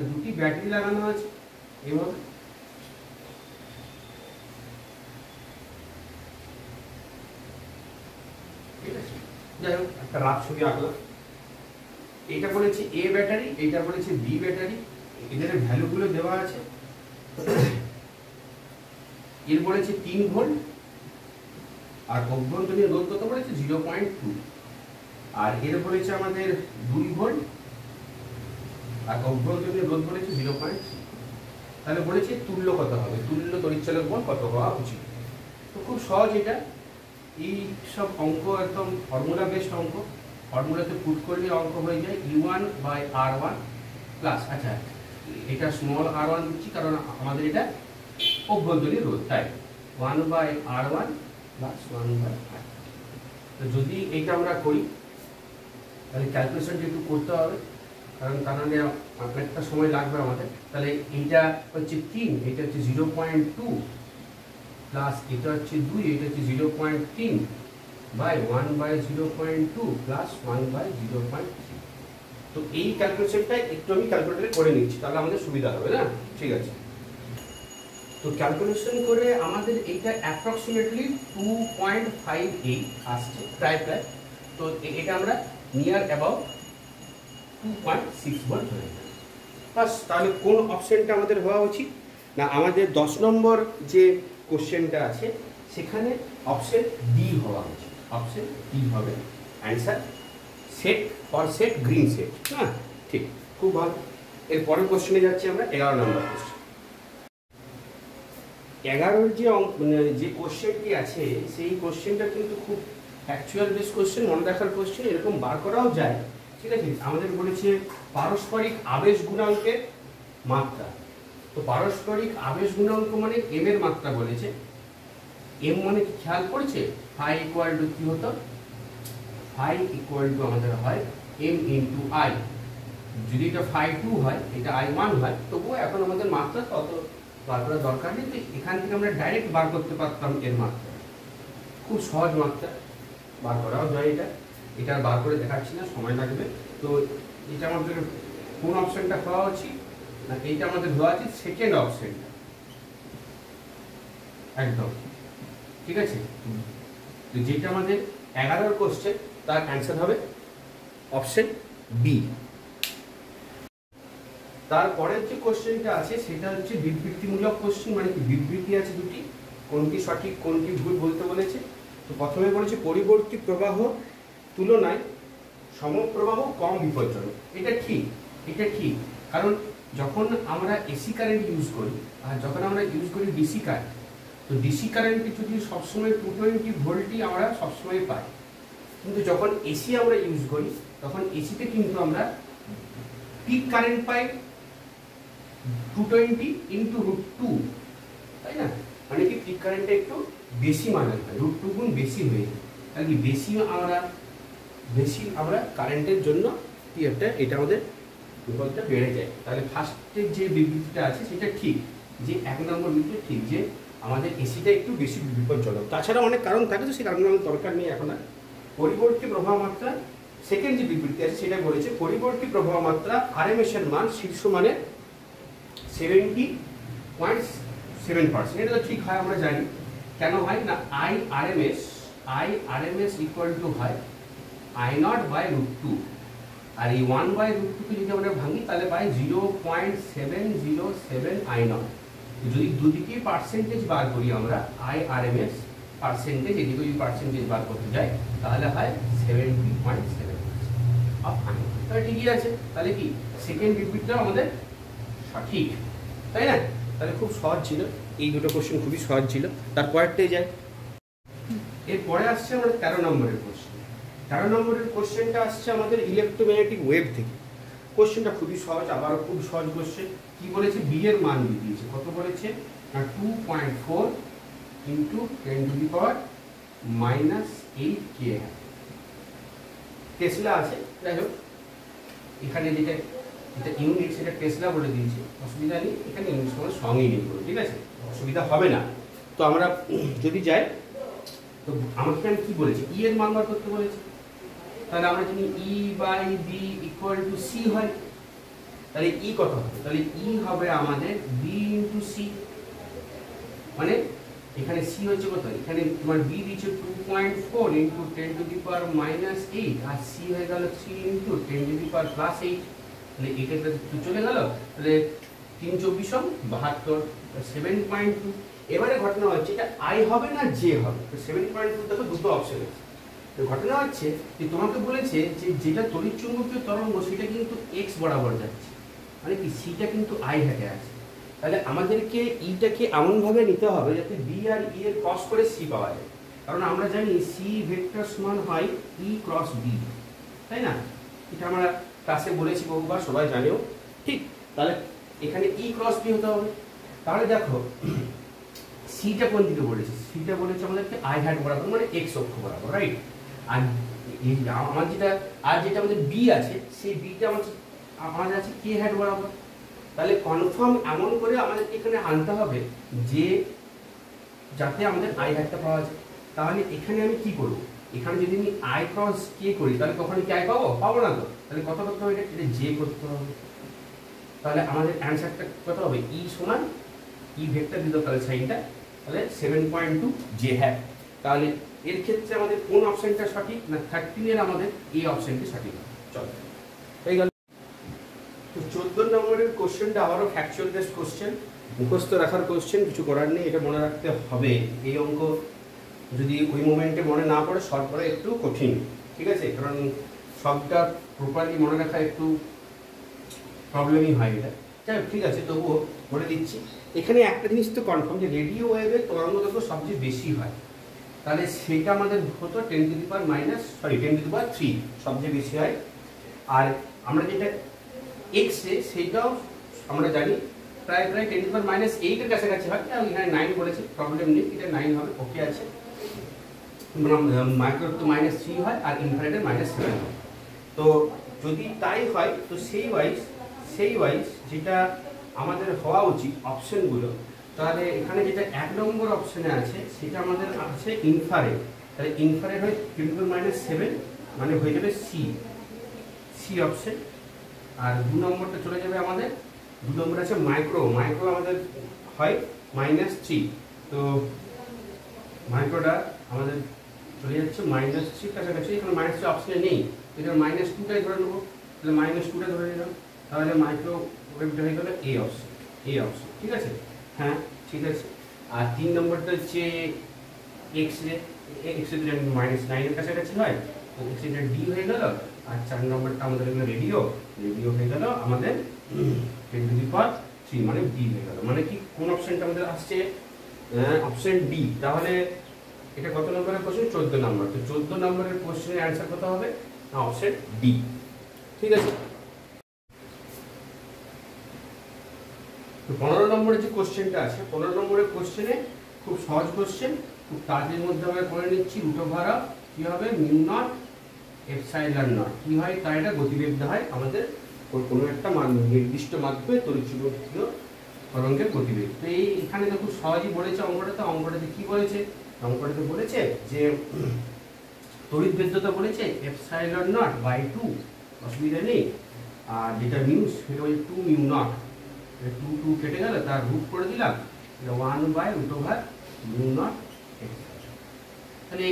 দুটি ব্যাটারি লাগানো আছে এইভাবে, ঠিক আছে। যাই হোক, একটা রাফ ছবি আঁকলাম। এটা বলেছে এ ব্যাটারি, এটা বলেছে বি ব্যাটারি, এদের ভ্যালুগুলো দেওয়া আছে। এর বলেছে 3 ভোল্ট, আর অভ্যন্তরীণ রোধ কত বলেছে 0.2, আর এর বলেছে আমাদের 2 ভোল্ট, আর অভ্যন্তরীণ রোধ বলেছে 0.3। তাহলে বলেছে তুল্য কত হবে, তুল্য তড়িৎচালক বল কত হওয়া উচিত। তো খুব সহজ এটা, এই সব অঙ্ক একদম ফর্মুলা বেসড অঙ্ক, ফর্মুলাতে পুট করলে অঙ্ক হয়ে যায় U1 বাই R1 প্লাস, আচ্ছা এটা স্মল r1 দিচ্ছি কারণ আমাদের এটা অভ্যন্তরীণ রোধ, তাই 1 by R1 plus 1 by R। তো যদি এইটা আমরা করি তাহলে ক্যালকুলেশনটা একটু করতে হবে, কারণ অনেকটা সময় লাগবে আমাদের। তাহলে এইটা হচ্ছে 3, এটা হচ্ছে 0.2 প্লাস এটা হচ্ছে 2, এটা হচ্ছে 0.3 বাই 1 বাই 0.2 প্লাস 1 বাই 0.3। তো এই ক্যালকুলেশনটা একটু আমি ক্যালকুলেটরে করে নিচ্ছি, তাহলে আমাদের সুবিধা হবে না, ঠিক আছে। তো ক্যালকুলেশন করে আমাদের এইটা অ্যাপ্রক্সিমেটলি 2.58 আসছে, প্রায়। তো এটা আমরা নিয়ার অ্যাবাউট 2.6 ভোল্ট হয়ে যাবে বাস। তাহলে কোন অপশনটা আমাদের হওয়া উচিত না, আমাদের 10 নম্বর যে কোশ্চেনটা আছে সেখানে অপশন ডি হওয়া উচিত, অপশন ডি হবে answer, set for set green set. হ্যাঁ ঠিক, খুব ভালো। এর পরের কোশ্চেনে যাচ্ছি আমরা, 11 নম্বর কোশ্চেন। 11 যে কোশ্চেনটি আছে সেই কোশ্চেনটা কিন্তু খুব ফ্যাকচুয়াল বেস কোশ্চেন, মনে রাখার কোশ্চেন, এরকম বার করাও যায়। ঠিক আছে, আমাদের বলেছে পারস্পরিক আবেশ গুণাঙ্কের মাত্রা। তো পারস্পরিক আবেশ গুণাঙ্ক মানে এম এর মাত্রা বলেছে। এম মানে কি খেয়াল করেছে? ফাই ইকুয়াল টু কি হতো? ফাই ইকুয়াল টু আমাদের হয় এম ইন্টু আই। যদি এটা ফাই 2 হয়, এটা আই 1 হয়, তবুও এখন আমাদের মাত্রা তত বার করার দরকার নেই। তো এখান থেকে আমরা ডাইরেক্ট বার করতে পারতাম এর মাত্রা। খুব সহজ মাত্রা, বার করাও যায়। এটা বার করে দেখাচ্ছি না, সময় লাগবে। তো এটা আমাদের কোন অপশনটা হওয়া উচিত না, এইটা আমাদের হওয়া উচিত সেকেন্ড অপশনটা, একদম ঠিক আছে। তো যেটা আমাদের 11 কোশ্চেন, তার অ্যান্সার হবে অপশন বি। তারপরের যে কোশ্চেনটা আছে সেটা হচ্ছে বিবৃতিমূলক কোশ্চেন, মানে কি বিবৃতি আছে দুটি, কোনটি সঠিক কোনটি ভুল বলতে বলেছে। তো প্রথমে বলেছে পরিবর্তী প্রবাহ তুলনায় সমপ্রবাহ কম বিপজ্জনক। এটা ঠিক, এটা ঠিক। কারণ যখন আমরা এসি কারেন্ট ইউজ করি আর যখন আমরা ইউজ করি ডিসি কারেন্ট, তো ডিসি কারেন্টে যদি সবসময় 220 ভোল্টই আমরা সবসময় পাই, কিন্তু যখন এসি আমরা ইউজ করি তখন এসিতে কিন্তু আমরা পিক কারেন্ট পাই 220 ইন্টু √2, তাই না? মানে কি পিক কারেন্টটা একটু বেশি মানের হয়, √2 গুণ বেশি হয়ে যায়। তাহলে কি বেশি আমরা কারেন্টের জন্য কি একটা এটা আমাদের বিপদটা বেড়ে যায়। তাহলে ফার্স্টের যে বিবৃতিটা আছে সেটা ঠিক, যে 1 নম্বর বিবৃতি ঠিক, যে আমাদের এসিটা একটু বেশি বিপজ্জনক। তাছাড়া অনেক কারণ থাকে, তো সেই কারণে আমাদের দরকার নেই এখন আর। পরিবর্তী প্রবাহ মাত্রা সেকেন্ড যে বিবৃতি আছে সেটা বলেছে পরিবর্তী প্রবাহ মাত্রা আরএমএস এর মান শীর্ষ মানে 70.7%। এটা তো ঠিক হয়, আমরা জানি। কেন হয় না, আই আরএমএস ইকুয়াল টু হয় I0/√2, আর এই 1/√2 কে যদি আমরা ভাঙি তাহলে পাই 0.707 I0। যদি দুদিকে পার্সেন্টেজ বার করি আমরা, আরএমএস পার্সেন্টেজ, এদিকে যদি পার্সেন্টেজ বার করতে যাই তাহলে হয় 70.7 অফ I0। তাহলে ঠিকই আছে। তাহলে কি সেকেন্ড বিবৃতিটা আমাদের সঠিক, তাই না? তাহলে খুব সহজ ছিল, এই দুটো কোশ্চেন খুবই সহজ ছিল। তারপরটাই যায়, এরপরে আসছে আমাদের 13 নম্বরের কোশ্চেন। 13 নম্বরের কোশ্চেনটা আসছে আমাদের ইলেকট্রোম্যাগনেটিক ওয়েভ থেকে। কোশ্চেনটা খুবই সহজ, আবারও খুব সহজ কোশ্চেন। কি বলেছে? বি এর মান দিয়ে দিয়েছে। কত বলেছে না 2.4 ইন্টু 10⁻⁻8 কে। টেসলা আছে, যাই হোক এখানে যেটা ইউনিট সেটা টেসলা বলে দিয়েছে, অসুবিধা নেই। এখানে ইউনিট সময় সঙ্গেই নেই, ঠিক আছে, অসুবিধা হবে না। তো আমরা যদি যাই, তো আমাকে এখানে কি বলেছে? ই এর মান বার করতে বলেছে। তাহলে আমরা জানি E/B ইকুয়াল টু সি হয়। তাহলে ই কত হবে? তাহলে ই হবে আমাদের বি ইন্টু সি। মানে এখানে সি হচ্ছে কত? এখানে তোমার বি দিচ্ছে 2.4 ইন্টু 10⁻⁻8, আর সি হয়ে গেল 3 ইন্টু 10⁻+8। তাহলে এটা চলে গেল। তাহলে 3 24 72, 7.2। এবারে ঘটনা হচ্ছে এটা আই হবে না জে হবে। 7.2 দেখো দুটো অপশন আছে। তো ঘটনা হচ্ছে যে তোমাকে বলেছে যে যেটা তড়িৎচুম্বকীয় তরঙ্গ সেটা কিন্তু এক্স বরাবর যাচ্ছে, মানে কি সিটা কিন্তু আই হ্যাটে আছে। তাহলে আমাদেরকে ইটাকে এমনভাবে নিতে হবে যাতে বি আর ই এর ক্রস করে সি পাওয়া যায়। কারণ আমরা জানি সি ভেক্টর সমান হয় ই ক্রস বি, তাই না? এটা আমরা ক্লাসে বলেছি বহুবার, সবাই জানেও, ঠিক। তাহলে এখানে ই ক্রস বি হতে হবে। তাহলে দেখো সিটা কোন দিকে বলেছে? সিটা বলেছে আমাদেরকে আই হ্যাট বরাবর, মানে এক্স অক্ষ বরাবর, রাইট। আর আমার যেটা আমাদের বি আছে, সেই বিটা আমাদের আছে কে হ্যাট বরাবর। তাহলে কনফার্ম এমন করে আমাদের এখানে আনতে হবে যে যাতে আমাদের আই হ্যাটটা পাওয়া যায়। তাহলে এখানে আমি কি করব? এখানে যদি আমি আই ক্রস কে করি তাহলে কখনো কি আই পাবো? পাবো না তো। তাহলে কত করতে হবে? এটা জে করতে হবে। তাহলে আমাদের অ্যান্সারটা কত হবে? ই সমান ই ভেক্টর দিতে, তাহলে সাইনটা তাহলে 7.2 জে হ্যাট। তাহলে এর ক্ষেত্রে আমাদের কোন অপশনটা সঠিক না 13 এর আমাদের এই অপশনটি সঠিক হবে। চলো হয়ে গেল। তো 14 নম্বরের কোশ্চেনটা আবারও ফ্যাকচুয়াল বেসড কোশ্চেন, মুখস্থ রাখার কোশ্চেন, কিছু করার নেই, এটা মনে রাখতে হবে। এই অঙ্ক যদি ওই মোমেন্টে মনে না পড়ে সলভ করা একটু কঠিন, ঠিক আছে, কারণ সবটা প্রপারলি মনে রাখা একটু প্রবলেমই হয় এটা। যাই হোক, ঠিক আছে, তবুও বলে দিচ্ছি। এখানে একটা জিনিস তো কনফার্ম যে রেডিও ওয়েভে তরঙ্গ দৈর্ঘ্য সবচেয়ে বেশি হয়, তাহলে সেটা আমাদের হতো 10⁻³ সবচেয়ে বেশি হয়। আর আমরা যেটা এক্স এ সেটাও আমরা জানি প্রায় 10⁻8 এর কাছাকাছি হয়। এখানে 9 বলেছে, প্রবলেম নেই, এটা 9 হবে, ওকে আছে। মাইক্রো তো -3 হয় আর ইনফিনিটের -7 হয়। তো যদি তাই হয় তো সেই ওয়াইজ যেটা আমাদের হওয়া উচিত অপশনগুলো, তাহলে এখানে যেটা 1 নম্বর অপশনে আছে সেটা আমাদের আছে ইনফ্রারেড। তাহলে ইনফ্রারেড হয় 10⁻7, মানে হয়ে যাবে সি অপশন। আর 2 নম্বরটা চলে যাবে আমাদের, 2 নম্বর আছে মাইক্রো আমাদের হয় -3। তো মাইক্রোটা আমাদের চলে যাচ্ছে -3 কাছাকাছি, এখানে -3 অপশনে নেই, এটা -2টাই ধরে নেবো, তাহলে -2টা ধরে নিলাম। তাহলে মাইক্রোওয়েভটা হয়ে গেল এই অপশন, ঠিক আছে? হ্যাঁ ঠিক আছে। আর 3 নম্বরটা হচ্ছে এক্স রে -9 এর কাছাকাছি হয়, তো এক্স রে ডি হয়ে গেল। আর 4 নম্বরটা আমাদের রেডিও হয়ে গেল আমাদের 10⁻3, মানে ডি হয়ে গেল। মানে কি কোন অপশনটা আমাদের আসছে? Option D. তাহলে এটা কত নম্বরের কোশ্চেন? 14 নম্বর। তো 14 নম্বরের কোশ্চেনের অ্যান্সার কত হবে? না, অপশন ডি। ঠিক আছে। তো 15 নম্বরের যে কোশ্চেনটা আছে, 15 নম্বরের কোশ্চেনে খুব সহজ কোশ্চেন, খুব তাড়াতাড়ির মধ্যে আমরা করে নিচ্ছি। √, কি হবে? μ0 ε0 কি হয়? তার এটা গতিবেগ হয় আমাদের কোনো একটা নির্দিষ্ট মাধ্যমে তড়িৎচুম্বকীয় তরঙ্গের গতিবেগ। তো এখানে তো খুব সহজই বলেছে অঙ্কটাতে কি বলেছে? অঙ্কটাতে বলেছে যে তড়িৎ ভেদ্যতা বলেছে ε0/2, অসুবিধা নেই। আর যেটা মিউ সেটা হচ্ছে 2μ0, 2 কেটে গেল, তার রুট করে দিলাম, 1/√μ0। তাহলে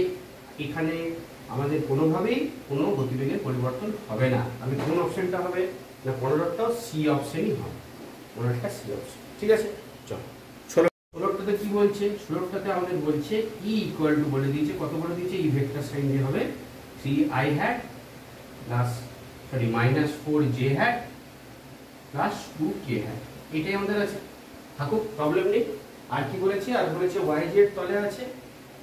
এখানে আমাদের কোনোভাবেই কোনো গতিবেগের পরিবর্তন হবে না। আমি কোন অপশনটা হবে? না, 15টাও সি অপশনই হবে, 15টা সি অপশন। ঠিক আছে, চলো 16টাতে কি বলছে? 16টাতে আমাদের বলছে ই ইকুয়াল টু বলে দিয়েছে, কত বলে দিয়েছে? ই ভেক্টর সাইন দিয়ে হবে 3i hat -4j hat +2k hat। এটাই আমাদের আছে, থাকুক, প্রবলেম নেই। আর কি বলেছে? আর বলেছে yz তলে আছে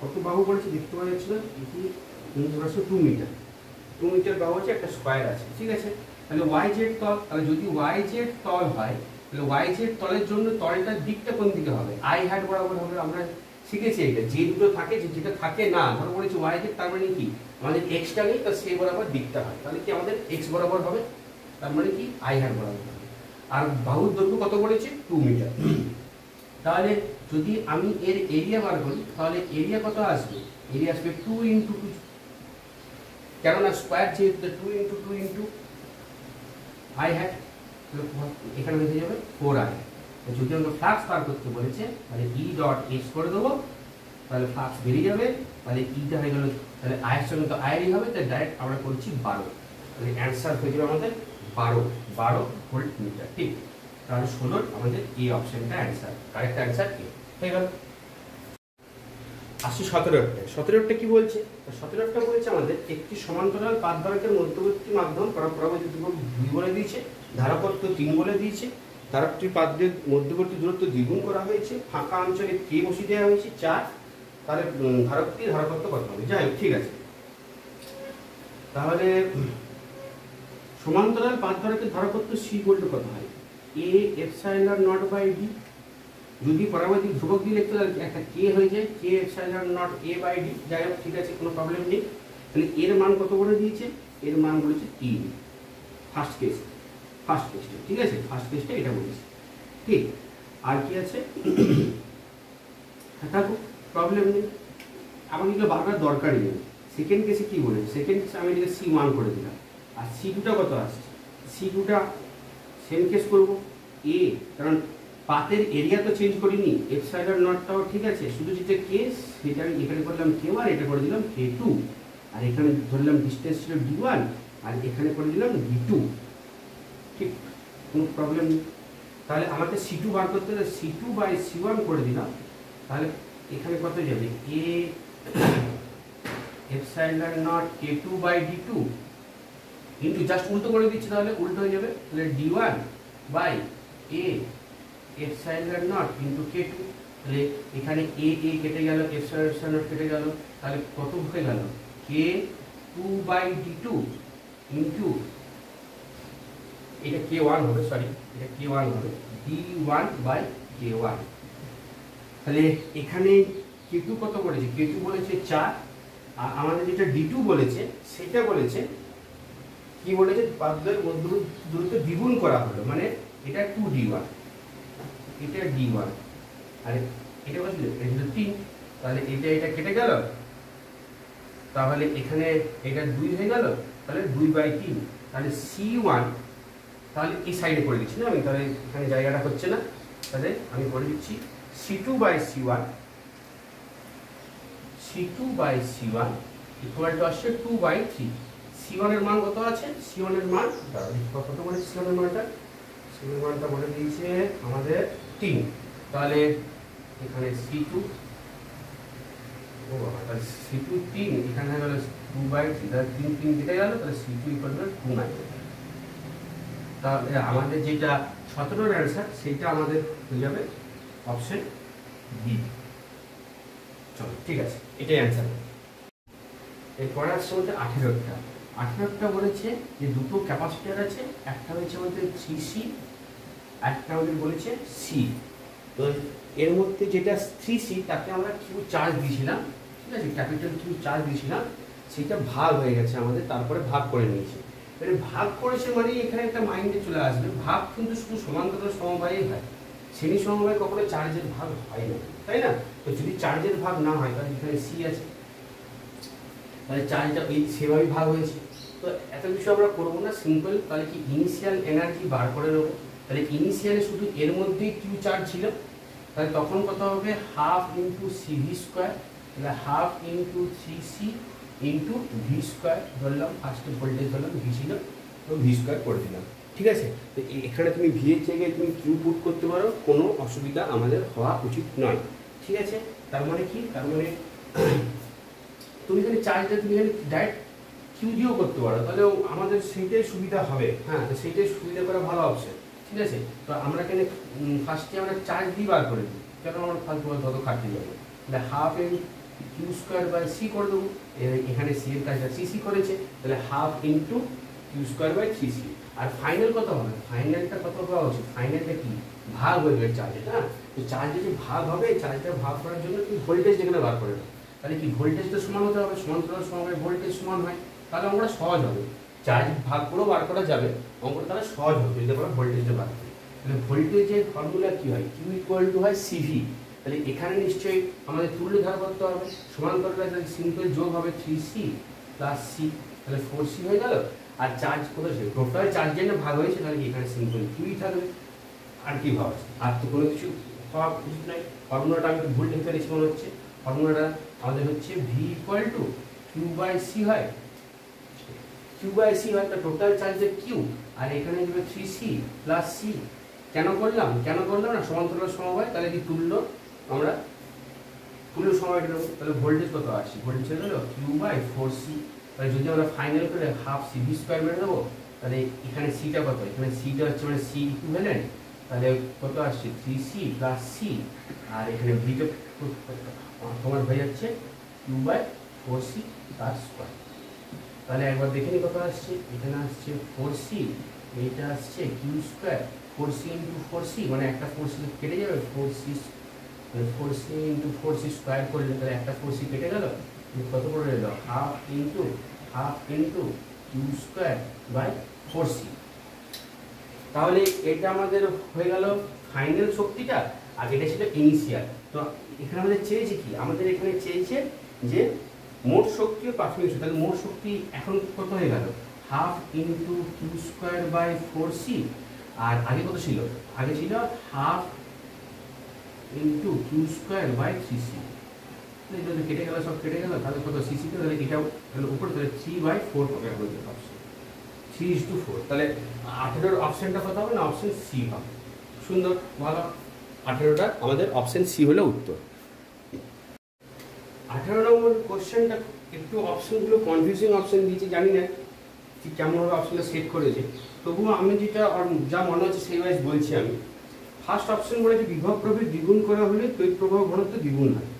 কত বাহু বলেছে, দেখতে পাওয়া যাচ্ছে না, এটি 2 মিটার, 2 মিটার বাহু আছে, একটা স্কয়ার আছে। ঠিক আছে, তাহলে yz তল, তাহলে যদি yz তল হয় তাহলে yz তলের জন্য তলটার দিকটা কোন দিকে হবে? i hat বরাবর হবে। আমরা শিখেছি এটা, যে দুটো থাকে, যেটা থাকে না, ধরো বলেছে yz, তার মানে কি আমাদের x টা নেই, তো সেই বরাবর দিকটা হয়, তাহলে কি আমাদের x বরাবর হবে, তার মানে কি i hat বরাবর হবে। আর বাহুর দৈর্ঘ্য কত বলেছে? 2 মিটার। তাহলে যদি আমি এর এরিয়া বার করি, তাহলে এরিয়া কত আসবে? এরিয়া আসবে 2 × 2, কেননা স্কয়ার যেহেতু, 2 × 2 × i hat, এখানে হয়ে যাবে 4i। যদি আমরা ফ্লাক্স বার করতে বলেছে, তাহলে E.H করে দেবো, তাহলে ফ্লাক্স বেরিয়ে যাবে, তাহলে ইটা হয়ে গেল, তাহলে i এর সঙ্গে তো i হবে, তাহলে ডাইরেক্ট আমরা করছি 12, তাহলে অ্যান্সার হয়ে যাবে আমাদের 12 ভোল্ট মিটার। ঠিক, তাহলে 16 আমাদের এই অপশনটা অ্যান্সার, কারেক্ট অ্যান্সার এ হয়ে গেল। আসি 17টা কি বলছে? 17টা বলছে আমাদের একটি সমান্তরাল পাত ধারকের মধ্যবর্তী মাধ্যম পরাবৈদ্যুতিক ধ্রুবক 2 বলে দিয়েছে, ধারকত্ব 3 বলে দিয়েছে, ধারকটির পাতের মধ্যবর্তী দূরত্ব দ্বিগুণ করা হয়েছে, ফাঁকা অঞ্চলে k বসিয়ে দেওয়া হয়েছে 4, তাহলে ধারকটির ধারকত্ব কত হবে? যাই হোক, ঠিক আছে। তাহলে সমান্তরাল পাত ধারকের ধারকত্ব c বলতে কত হয়? a ε0/d। যদি পরাবৈদ্যুতিক ধ্রুবক দিয়ে লিখতে তাহলে একটা k হয়ে যায়, k ε0a/d। যাই হোক, ঠিক আছে, কোনো প্রবলেম নেই। তাহলে এর মান কত বলে দিয়েছে? এর মান বলেছে 3, ফার্স্ট কেস, ঠিক আছে, ফার্স্ট কেসটা এটা বলেছে। ঠিক, আর কি আছে? থাকুক, প্রবলেম নেই, আমার এগুলো বারবার দরকারই নেই। সেকেন্ড কেসে কি বলেছে? সেকেন্ড কেসে আমি এটাকে c1 করে দিলাম, আর c2টা কত আসছে? c2টা সেম কেস করবো, a, কারণ পাতের এরিয়া তো চেঞ্জ করিনি, ε0টাও ঠিক আছে, শুধু যেটা কেস সেটা আমি এখানে করলাম k1, এটা করে দিলাম k2, আর এখানে ধরলাম ডিস্টেন্স ছিল d1, আর এখানে করে দিলাম d2। ঠিক, কোনো প্রবলেম নেই। তাহলে আমাকে c2 বার করতে হলে c2/c1 করে দিলাম, তাহলে এখানে কত যাবে? a ε0 k2/d2 কিন্তু জাস্ট উল্টো করে দিচ্ছি, তাহলে উল্টো হয়ে যাবে, তাহলে d1/a ε0 × k2, তাহলে এখানে এ এ কেটে গেল, এপসাইলন নট কেটে গেল, তাহলে কত হয়ে গেল কে 2/d2 ইন্টু, এটা k1 হবে, সরি এটা k1 হবে, d1/k1। তাহলে এখানে k2 কত করেছে, k2 বলেছে 4, আর আমাদের যেটা d2 বলেছে সেটা বলেছে কি বলেছে, পারদের মধ্যে দূরত্ব দ্বিগুণ করা হলো, মানে এটা 2d1, এটা d1, আর এটা বলছিল এটা 3, তাহলে এটা কেটে গেল, তাহলে এখানে এটা 2 হয়ে গেল, তাহলে 2/3, তাহলে c1, তাহলে এই সাইডে করে দিচ্ছি না আমি, তাহলে এখানে জায়গাটা হচ্ছে না, তাহলে আমি করে দিচ্ছি c2/c1 ইকুয়াল টু আসছে 2/3। c1 এর মান কত আছে, c1 এর মান কত বলেছে, c1 এর মানটা বলে দিয়েছে আমাদের 3, তাহলে এখানে c2, ও বাবা, তাহলে c2 3, এখানে হয়ে গেল 2/3, তাহলে 3 কেটে গেল, তাহলে c2 ইকুয়াল টু 2/9। তাহলে আমাদের যেটা 17 এর অ্যান্সার সেটা আমাদের হয়ে যাবে অপশন বি। চলো ঠিক আছে, এটাই অ্যান্সার। এরপরে আসছে বলতে 18টা বলেছে যে দুটো ক্যাপাসিটার আছে, একটা হয়েছে বলতে 3C, একটা আমাদের বলেছে সি। তো এর মধ্যে যেটা 3C তাকে আমরা কিউ চার্জ দিয়েছিলাম, ঠিক আছে, ক্যাপিটাল কিউ চার্জ দিয়েছিলাম, সেটা ভাগ হয়ে গেছে আমাদের, তারপরে ভাগ করে নিয়েছি। এবারে ভাগ করেছে মানে এখানে একটা মাইন্ডে চলে আসবে, ভাগ কিন্তু শুধু সমান্তরাল সমবায়ই হয়, শ্রেণী সমবায় কখনো চার্জের ভাগ হয় না, তাই না? তো যদি চার্জের ভাগ না হয় তাহলে এখানে সি আছে, তাহলে চার্জটা এই সেভাবেই ভাগ হয়েছে। তো এত কিছু আমরা করবো না, সিম্পল, তাহলে কি ইনিশিয়াল এনার্জি বার করে নেবো। তাহলে ইনিশিয়ালে শুধু এর মধ্যেই কিউ চার্জ ছিল, তাহলে তখন কত হবে, হাফ ইন্টু CV স্কোয়ার, তাহলে half into 3C into V square ধরলাম, ফার্স্টে ভোল্টেজ ধরলাম ভি ছিল, তো ভি স্কোয়ার করে দিলাম, ঠিক আছে। তো এখানে তুমি ভি এর জায়গায় তুমি কিউ পুট করতে পারো, কোনো অসুবিধা আমাদের হওয়া উচিত নয়, ঠিক আছে। তার মানে কি, তার মানে তুমি এখানে চার্জটা তুমি এখানে ডাইরেক্ট কিউ দিয়েও করতে পারো, তাহলে আমাদের সেইটাই সুবিধা হবে, হ্যাঁ, তো সেইটাই সুবিধা করা ভালো অপশন, ঠিক আছে। তো আমরা এখানে ফার্স্টে আমরা চার্জ দিয়ে বার করে দিই, কেন আমরা ফালতু তত খাটতে যাবো, তাহলে half n q square by c করে দেবো, এখানে সি এর কাজটা সিসি করেছে, তাহলে half into q square by 3C। আর ফাইনাল কত হবে, ফাইনালটা কত হওয়া উচিত, ফাইনালটা কি ভাগ হয়ে যাবে চার্জে, হ্যাঁ। তো চার্জে যে ভাগ হবে, চার্জটা ভাগ করার জন্য তুমি ভোল্টেজ যেখানে বার করে দাও, তাহলে কি ভোল্টেজটা সমান হতে হবে, সমান্তরাল সমবায় ভোল্টেজ সমান হয়, তাহলে আমরা সহজ হবে, চার্জ ভাগ করেও বার করা যাবে, অঙ্কটা তাহলে সহজ হবে যদি আমরা ভোল্টেজটা বার করি। তাহলে ভোল্টেজের ফর্মুলা কি হয়, কিউ ইকুয়াল টু হয় সিভি, তাহলে এখানে নিশ্চয়ই আমাদের তুল্য ধার করতে হবে, সমান্তরালে তাহলে সিম্পল যোগ হবে 3C প্লাস সি, তাহলে 4C হয়ে গেল। আর চার্জ কোথায় ছিল, টোটাল চার্জ জন্য ভাগ হয়েছে, তাহলে এখানে সিম্পল কিউই থাকবে, আর কি ভাবছে, আর তো কোনো কিছু হওয়া উচিত নয়। ফর্মুলাটা আমি ভুল লিখে ফেলেছি মনে হচ্ছে, ফর্মুলাটা আমাদের হচ্ছে v equal to q by c হয়, কিউ বাই সি হয়, তো টোটাল চার্জের কিউ, আর এখানে দেবে 3C প্লাস সি। কেন করলাম না, সমান্তরাল সমবায়, তাহলে কি তুল্য, আমরা তুল্য সময়টা নেবো, তাহলে ভোল্টেজ কত আসছে, ভোল্টেজ হয়ে গেল কিউ বাই 4C। তাহলে যদি আমরা ফাইনাল করে হাফ CV স্কোয়ার মেরে দেবো, তাহলে এখানে সিটা কত, এখানে সিটা হচ্ছে মানে সি ইকুইভ্যালেন্ট, তাহলে কত আসছে 3C প্লাস সি, আর এখানে ভিটা তোমার হয়ে যাচ্ছে কিউ বাই 4C তার স্কোয়ার। তাহলে একবার দেখে নি কত আসছে, এখানে আসছে 4C, এইটা আসছে Q square, 4C into 4C, মানে একটা 4C কেটে যাবে, 4C মানে 4C ইন্টু 4C স্কোয়ার করলে তাহলে একটা 4C কেটে গেল, কত করে এলো, half into q square by 4C। তাহলে এটা আমাদের হয়ে গেল ফাইনাল শক্তিটা, আর এটা ছিল ইনিশিয়াল। তো এখানে আমাদের চেয়েছে কি, আমাদের এখানে চেয়েছে যে মোট শক্তি ও প্রাথমিক শক্তি, তাহলে মোট শক্তি এখন কত হয়ে গেল, half into q square by 4C, আর আগে কত ছিল, আগে ছিল half into q square by 3C, কেটে গেল, সব কেটে গেল, তাহলে কত সিসি, তাহলে এটাও তাহলে উপরে তাহলে 3/4 হবে আমাদের অপশন, 3:4। তাহলে 18 অপশনটা কত হবে না, অপশন সি হবে। সুন্দর, ভালো, 18টা আমাদের অপশন সি হলো উত্তর। 18 নম্বর কোশ্চেনটা একটু অপশনগুলো কনফিউজিং অপশন দিয়েছে, জানি না ঠিক কেমনভাবে অপশনটা সেট করেছে, তবুও আমি যেটা যা মনে হচ্ছে সেই ওয়াইজ বলছি আমি। ফার্স্ট অপশন বলেছে বিভব প্রভেদ দ্বিগুণ করা হলে তড়িৎ প্রবাহ ঘনত্ব দ্বিগুণ হয়।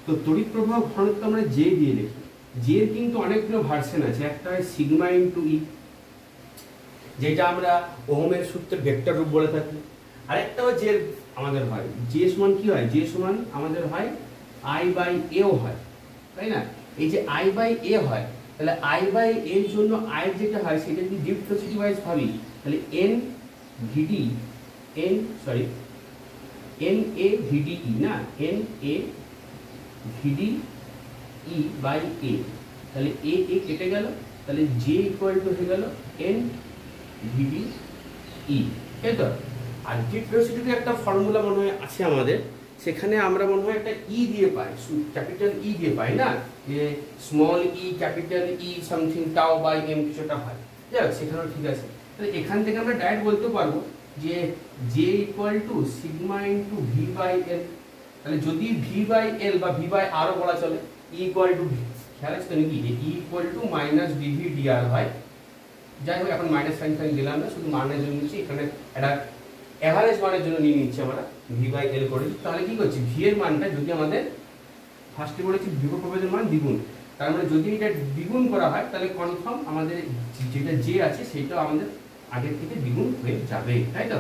তো তড়িৎ প্রবাহ ঘনত্ব আমরা জে দিয়ে লিখি। জে এর কিন্তু অনেকগুলো ভার্সন আছে। একটা হয় সিগমা ইন্টু ই, যেটা আমরা ওহমের সূত্রের ভেক্টর রূপ বলে থাকি। আরেকটাও জে আমাদের হয়, জে সমান কি হয়, জে সমান আমাদের হয় আই বাই এও হয়, তাই না? এই যে আই বাই এ হয়, তাহলে আই বাই এর জন্য আই যেটা হয় সেটা যদি ডিফরেন্সিটি ওয়াইজ ভাবি, তাহলে এন ভিডি এন এ ভিডি ই না, N A VD E by এ, তাহলে এ এ কেটে গেল, তাহলে জে ইকুয়াল টু হয়ে গেল এন ভিডি ই, তাই তো? আর ডিফরেন্সিটিতে একটা ফর্মুলা মনে হয় আছে আমাদের, সেখানে আমরা মনে হয় একটা ই দিয়ে পাই, ক্যাপিটাল ই দিয়ে পাই না, যে small e capital E something tau by m কিছুটা হয়, যাই হোক সেখানেও ঠিক আছে। তাহলে এখান থেকে আমরা ডাইরেক্ট বলতে পারবো যে J equal to sigma into v by l. তাহলে যদি ভি বাই এল বা ভি বাই আরও বলা চলে, ই ইকুয়াল টু ভি, খেয়াল আছে তো নাকি, E equal to minus dv dr হয়। যাই হোক এখন মাইনাস সাইন ফাইন দিলাম না, শুধু মানের জন্য নিচ্ছি, এখানে একটা অ্যাভারেজ মানের জন্য নিয়ে নিচ্ছি আমরা, ভি বাই এল করে। তাহলে কি করছি, ভি এর মানটা যদি আমাদের ফার্স্টে বলেছি বিভব প্রভেদের মান দ্বিগুণ, তার মানে যদি এটা দ্বিগুণ করা হয় তাহলে কনফার্ম আমাদের যেটা জে আছে সেটাও আমাদের আগের থেকে দ্বিগুণ হয়ে যাবে, তাই তো?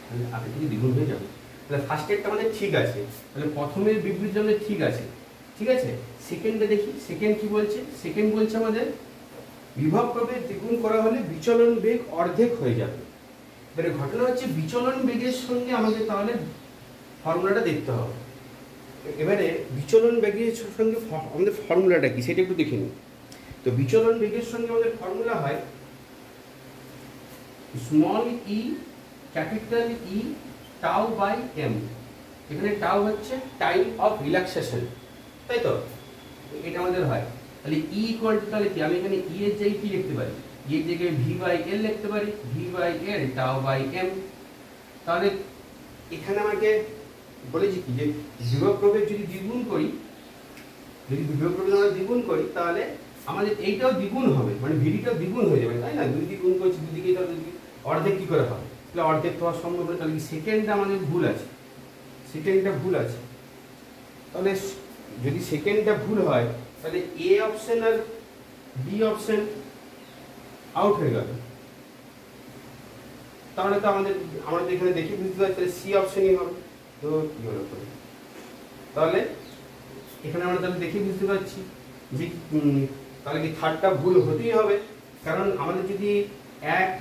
তাহলে আগের থেকে দ্বিগুণ হয়ে যাবে। তাহলে ফার্স্ট এরটা আমাদের ঠিক আছে, তাহলে প্রথমের বিবৃতি আমাদের ঠিক আছে, ঠিক আছে। সেকেন্ডে দেখি, সেকেন্ড কি বলছে, সেকেন্ড বলছে আমাদের বিভব প্রভেদ দ্বিগুণ করা হলে বিচলন বেগ অর্ধেক হয়ে যাবে। এবারে ঘটনা হচ্ছে বিচলন বেগের সঙ্গে আমাদের তাহলে ফর্মুলাটা দেখতে হবে। এবারে বিচলন বেগের সঙ্গে আমাদের ফর্মুলাটা কি সেটা একটু দেখে নিই। তো বিচলন বেগের সঙ্গে আমাদের ফর্মুলা হয় small e capital E tau by m. এখানে টাউ হচ্ছে টাইম অফ রিল্যাক্সেশন, তাই তো? এটা আমাদের হয়। তাহলে ই ইকুয়াল টু, তাহলে কি আমি এখানে ই এর জায়গায় কি লিখতে পারি, ই এর জায়গায় ভি বাই এল লিখতে পারি, v by l tau by m. তাহলে এখানে আমাকে বলেছি কি যে বিভব প্রভেদ যদি দ্বিগুণ করি, যদি বিভব প্রভেদ আমরা দ্বিগুণ করি তাহলে আমাদের এইটাও দ্বিগুণ হবে, মানে ভিডিটাও দ্বিগুণ হয়ে যাবে, তাই না? দুই দ্বিগুণ করছি, দুদিকে তাহলে অর্ধেক কি করে হবে, তাহলে অর্ধেক হওয়া সম্ভব নয়। তাহলে সেকেন্ডটা আমাদের ভুল আছে, সেকেন্ডটা ভুল আছে। তাহলে যদি সেকেন্ডটা ভুল হয় তাহলে এ অপশন আর বি অপশন আউট হয়ে গেল। তাহলে তো আমাদের এখানে দেখে বুঝতে পারছি তাহলে সি অপশনই হবে। তো কি হলো, তাহলে এখানে আমরা তাহলে দেখে বুঝতে পারছি যে তাহলে কি থার্ডটা ভুল হতেই হবে, কারণ আমাদের যদি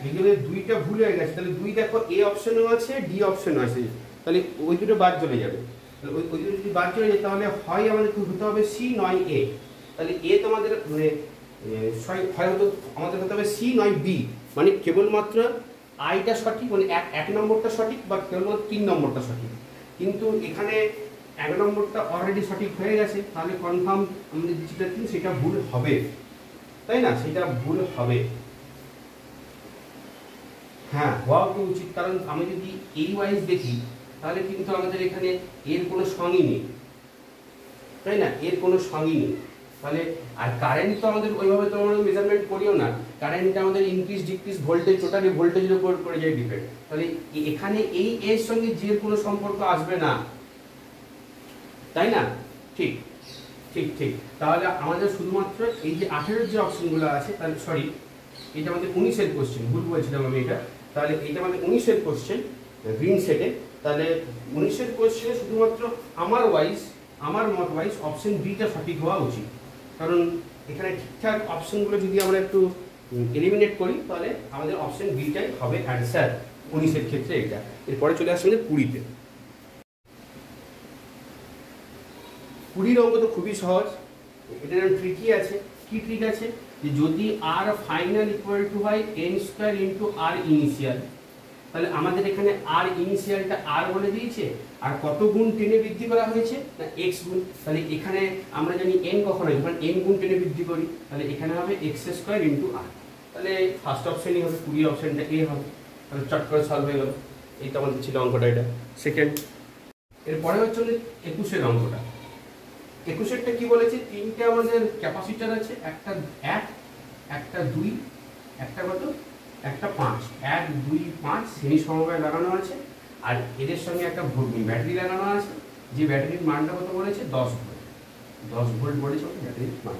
এগুলো দুইটা ভুল হয়ে গেছে, তাহলে দুই দেখো এ অপশনও আছে ডি অপশনও আছে, তাহলে ওই দুটো বাদ চলে যাবে। তাহলে ওই দুটো যদি বাদ চলে যায় তাহলে হয় আমাদের হতে হবে সি নয় এ। তাহলে এ তো আমাদের মানে হয় হতো আমাদের হতে হবে সি নয় বি, মানে কেবলমাত্র আইটা সঠিক, মানে এক নম্বরটা সঠিক বা কেবলমাত্র 3 নম্বরটা সঠিক। কিন্তু এখানে 1 নম্বরটা অলরেডি সঠিক হয়ে গেছে, তাহলে কনফার্ম আমাদের যেটা দিন সেটা ভুল হবে, তাই না? সেটা ভুল হবে, হ্যাঁ হওয়া তো উচিত। কারণ আমি যদি এই ওয়াইজ দেখি তাহলে কিন্তু আমাদের এখানে এর কোনো সঙ্গই নেই, তাই না? এর কোনো সঙ্গই নেই। তাহলে আর কারেন্ট তো আমাদের ওইভাবে তো আমরা মেজারমেন্ট করিও না, কারেন্ট আমাদের ইনক্রিজ ডিক্রিজ ভোল্টেজ, টোটালি ভোল্টেজের উপর করে যায় ডিপেন্ড। তাহলে এখানে এই এর সঙ্গে জের কোনো সম্পর্ক আসবে না, তাই না? ঠিক ঠিক ঠিক। তাহলে আমাদের শুধুমাত্র এই যে 18 যে অপশনগুলো আছে, তাহলে সরি এটা আমাদের 19-এর কোশ্চেন, ভুল বলছিলাম আমি এটা। তাহলে এটা আমাদের 19-এর কোশ্চেন গ্রিন সেটে। তাহলে 19-এর কোশ্চেনে শুধুমাত্র আমার মত ওয়াইজ অপশন বিটা সঠিক হওয়া উচিত, কারণ এখানে ঠিকঠাক অপশনগুলো যদি আমরা একটু এলিমিনেট করি তাহলে আমাদের অপশন বিটাই হবে অ্যান্সার 19-এর ক্ষেত্রে এটা। এরপরে চলে আসছে আমাদের 20-তে। 20-র অঙ্ক তো খুবই সহজ, এটা ট্রিকই আছে। কি ট্রিক আছে, যে যদি আর ফাইনাল ইকুয়াল টু হয় এন স্কোয়ার ইন্টু আর ইনিশিয়াল, তাহলে আমাদের এখানে আর ইনিশিয়ালটা আর বলে দিয়েছে, আর কত গুণ টেনে বৃদ্ধি করা হয়েছে না এক্স গুণ। তাহলে এখানে আমরা জানি এন কখন হয়, যখন এন গুণ টেনে বৃদ্ধি করি, তাহলে এখানে হবে এক্স স্কোয়ার ইন্টু আর। তাহলে ফার্স্ট অপশনই হবে, 20 অপশনটা এ হবে। তাহলে চট করে সলভ হয়ে গেল, এইটা আমাদের ছিল অঙ্কটা, এটা সেকেন্ড। এরপরে হচ্ছে 21-এর অঙ্কটা। 21-এরটা কি বলেছে, 3টে আমাদের ক্যাপাসিটার আছে, একটা 1, একটা 2, একটা কত, একটা 5, 1 2 5 শ্রেণী সমবায় লাগানো আছে। আর এদের সঙ্গে একটা ব্যাটারি লাগানো আছে, যে ব্যাটারির মানটা কত বলেছে 10 ভোল্ট, 10 ভোল্ট বলেছে ব্যাটারির মান।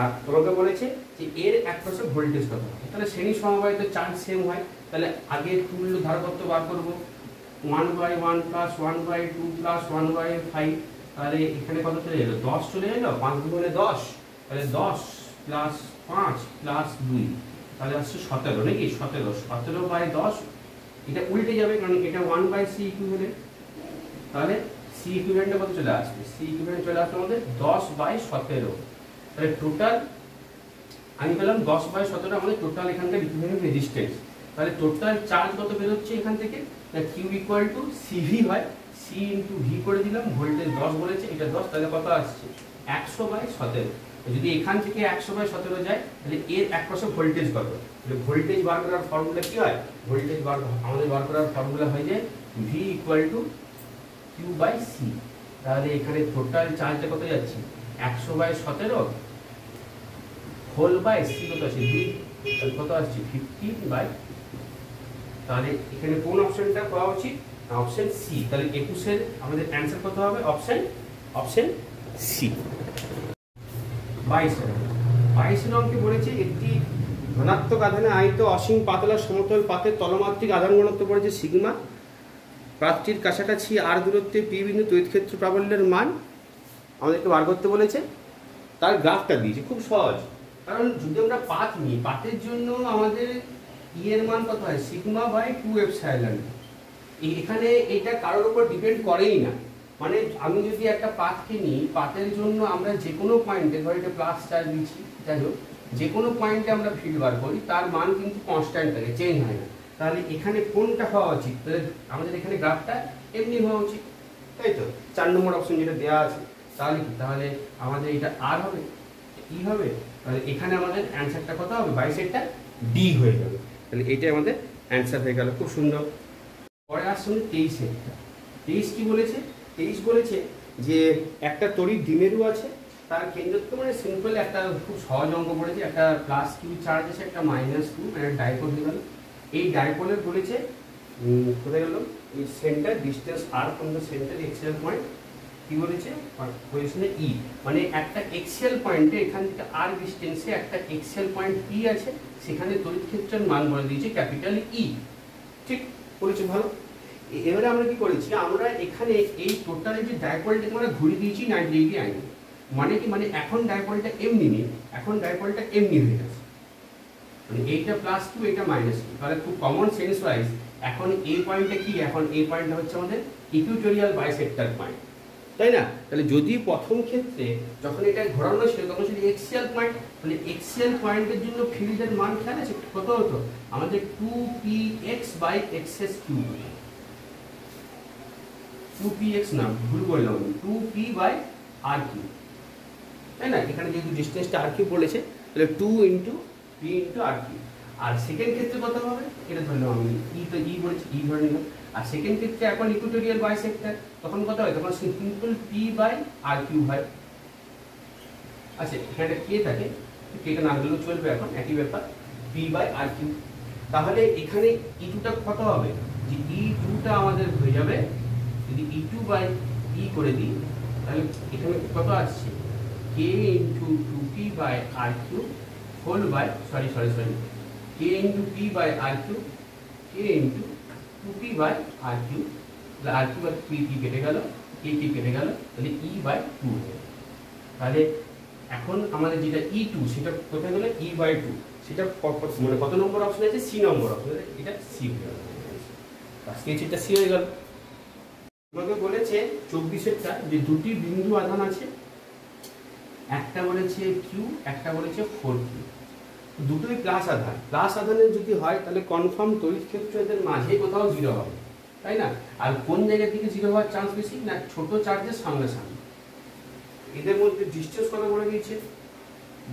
আর তোমাকে বলেছে যে এর একপাশে ভোল্টেজ কত হবে। তাহলে শ্রেণী সমবায়ে তো চার্জ সেম হয়, তাহলে আগে তুল্য ধারকত্ব বার করবো 1/1 + 1/2 + 1/5। তাহলে এখানে কত চলে গেল 10 চলে গেল, 5 গুণে 10, তাহলে 10 + 5 + 2 তাহলে আসছে 17 নাকি 17/10। এটা উল্টে যাবে কারণ এটা 1/c ইকুইভ্যালেন্ট, তাহলে c ইকুইভ্যালেন্টটা কত চলে আসবে, c ইকুইভ্যালেন্ট চলে আসবে আমাদের 10/17। তাহলে টোটাল আমি পেলাম 10/17 আমাদের টোটাল এখানকার ইকুইভ্যালেন্ট রেজিস্ট্যান্স। তাহলে টোটাল চার্জ কত বেরোচ্ছে এখান থেকে, q = cv হয়, c × v করে দিলাম, ভোল্টেজ 10 বলেছে, এটা 10, তাহলে কত আসছে 100/17। যদি এখান থেকে 100/17 যায় তাহলে এর একপাশে ভোল্টেজ কত, তাহলে ভোল্টেজ বার করার ফর্মুলা কি হয়, ভোল্টেজ আমাদের বার করার ফর্মুলা হয় যে v = q/c। তাহলে এখানে টোটাল চার্জটা কত যাচ্ছে 100/17 হোল বাই c কত আছে 2, তাহলে কত আসছে 50/। তাহলে এখানে কোন অপশনটা পাওয়া উচিত, অপশন সি। তাহলে 21 এর আমাদের অ্যানসার কত হবে, অপশন সি। 22 অঙ্কে বলেছে একটি ধনাত্মক আধানে আহিত অসীম পাতলা সমতল পাতের তলমাত্রিক আধান ঘনত্ব পড়েছে সিগমা, পাতটির কাছাকাছি আর দূরত্বে পি বিন্দু তড়িৎ ক্ষেত্র প্রাবল্যের মান আমাদেরকে বার করতে বলেছে। তার গ্রাফটা দিয়েছে, খুব সহজ, কারণ যদি আমরা পাত নিই, পাতের জন্য আমাদের ই এর মান কত হয় σ/2ε। এখানে এটা কারোর উপর ডিপেন্ড করেই না, মানে আমি যদি একটা পাতকে নিই, পাতের জন্য আমরা যে কোনো পয়েন্টে, ধর এটা প্লাস চার্জ দিচ্ছি, যাই হোক যে কোনো পয়েন্টে আমরা ফিল্ড বার করি তার মান কিন্তু কনস্ট্যান্ট থাকে, চেঞ্জ হয় না। তাহলে এখানে কোনটা হওয়া উচিত, তাহলে আমাদের এখানে গ্রাফটা এমনি হওয়া উচিত, তাই তো 4 নম্বর অপশন যেটা দেওয়া আছে। তাহলে কি, তাহলে আমাদের এটা আর হবে ই হবে, তাহলে এখানে আমাদের অ্যান্সারটা কত হবে 22 ডি হয়ে যাবে। তাহলে এইটাই আমাদের অ্যান্সার হয়ে গেল, খুব সুন্দর। পরে আসছে 23 23 কি বলেছে, 23 বলেছে যে একটা তড়িৎ দ্বিমেরু আছে, তার কেন্দ্রত্ব মানে সিম্পল একটা খুব সহজ অঙ্ক পড়েছে, একটা +q চার্জ আছে, একটা -2, মানে ডাইপোল হয়ে গেল। এই ডাইপোলের বলেছে কোথায় গেল, এই centre distance r from the centre axial point কি বলেছে পজিশনে ই, মানে একটা এক্সিয়াল পয়েন্টে এখান থেকে r ডিস্টেন্সে একটা এক্সিয়াল পয়েন্ট পি আছে, সেখানে তড়িৎ ক্ষেত্রের মান বলে দিয়েছে ক্যাপিটাল ই। ঠিক বলেছে, ভালো। এবারে আমরা কি করেছি, আমরা এখানে এই টোটাল যে ডাইপোলটাকে আমরা ঘুরিয়ে দিয়েছি 90 ডিগ্রি অ্যাঙ্গেল। মানে কি, মানে এখন ডাইপোলটা এমনি নেই, এখন ডাইপোলটা এমনি হয়ে গেছে, মানে এইটা +2 এটা -2। তাহলে খুব কমন সেন্স ওয়াইজ এখন এই পয়েন্টটা কি, এখন এই পয়েন্টটা হচ্ছে আমাদের ইকুইটোরিয়াল বাইসেক্টর পয়েন্ট, তাই না। তাহলে যদি প্রথম ক্ষেত্রে যখন এটা ঘোরানো ছিল তখন ছিল এক্সিয়াল পয়েন্ট, তাহলে এক্সিয়াল পয়েন্টের জন্য ফিল্ডের মান খেয়াল আছে কত হতো আমাদের 2px/x3, 2px না ভুল বললাম, 2p/r3, তাই না। এখানে যেহেতু ডিস্টেন্সটা r3 বলেছে তাহলে 2 × p × r3। আর সেকেন্ড ক্ষেত্রে কত হবে, এটা ধরলাম আমি ই, তো ই বলেছি ই ধরে নিলাম। আর সেকেন্ড ক্ষেত্রে এখন ইকুইটোরিয়াল বাইসেক্টর, তখন কত হয়, তখন সিম্পল p/r3 হয়। আচ্ছা এখানে কে থাকে, কেটা না দিলেও চলবে, এখন একই ব্যাপার p/r3। তাহলে এখানে e2টা কত হবে, যে e2টা আমাদের হয়ে যাবে, যদি e2/e করে দিই তাহলে এখানে কত আসছে k × 2p/r3 whole by sorry k × p/r3, k × 2p/r3, r3 বা p কেটে গেল, k কেটে গেল, তাহলে e/2 হয়ে গেল। তাহলে এখন আমাদের যেটা e2 সেটা কোথায় গেল, e/2, সেটা মানে কত নম্বর অপশন আছে, সি নম্বর অপশন, এটা সি হয়ে গেল, আজকে এটা সি হয়ে গেল। আমাকে বলেছে 24-এরটা যে দুটি বিন্দু আধান আছে, একটা বলেছে q, একটা বলেছে 4q, দুটোই প্লাস আধান। প্লাস আধানের যদি হয় তাহলে কনফার্ম তড়িৎ ক্ষেত্র এদের মাঝে কোথাও 0 হবে, তাই না। আর কোন জায়গা থেকে 0 হওয়ার চান্স বেশি না, ছোট চার্জের সামনে সামনে। এদের মধ্যে ডিস্টেন্স কত বলে দিয়েছে,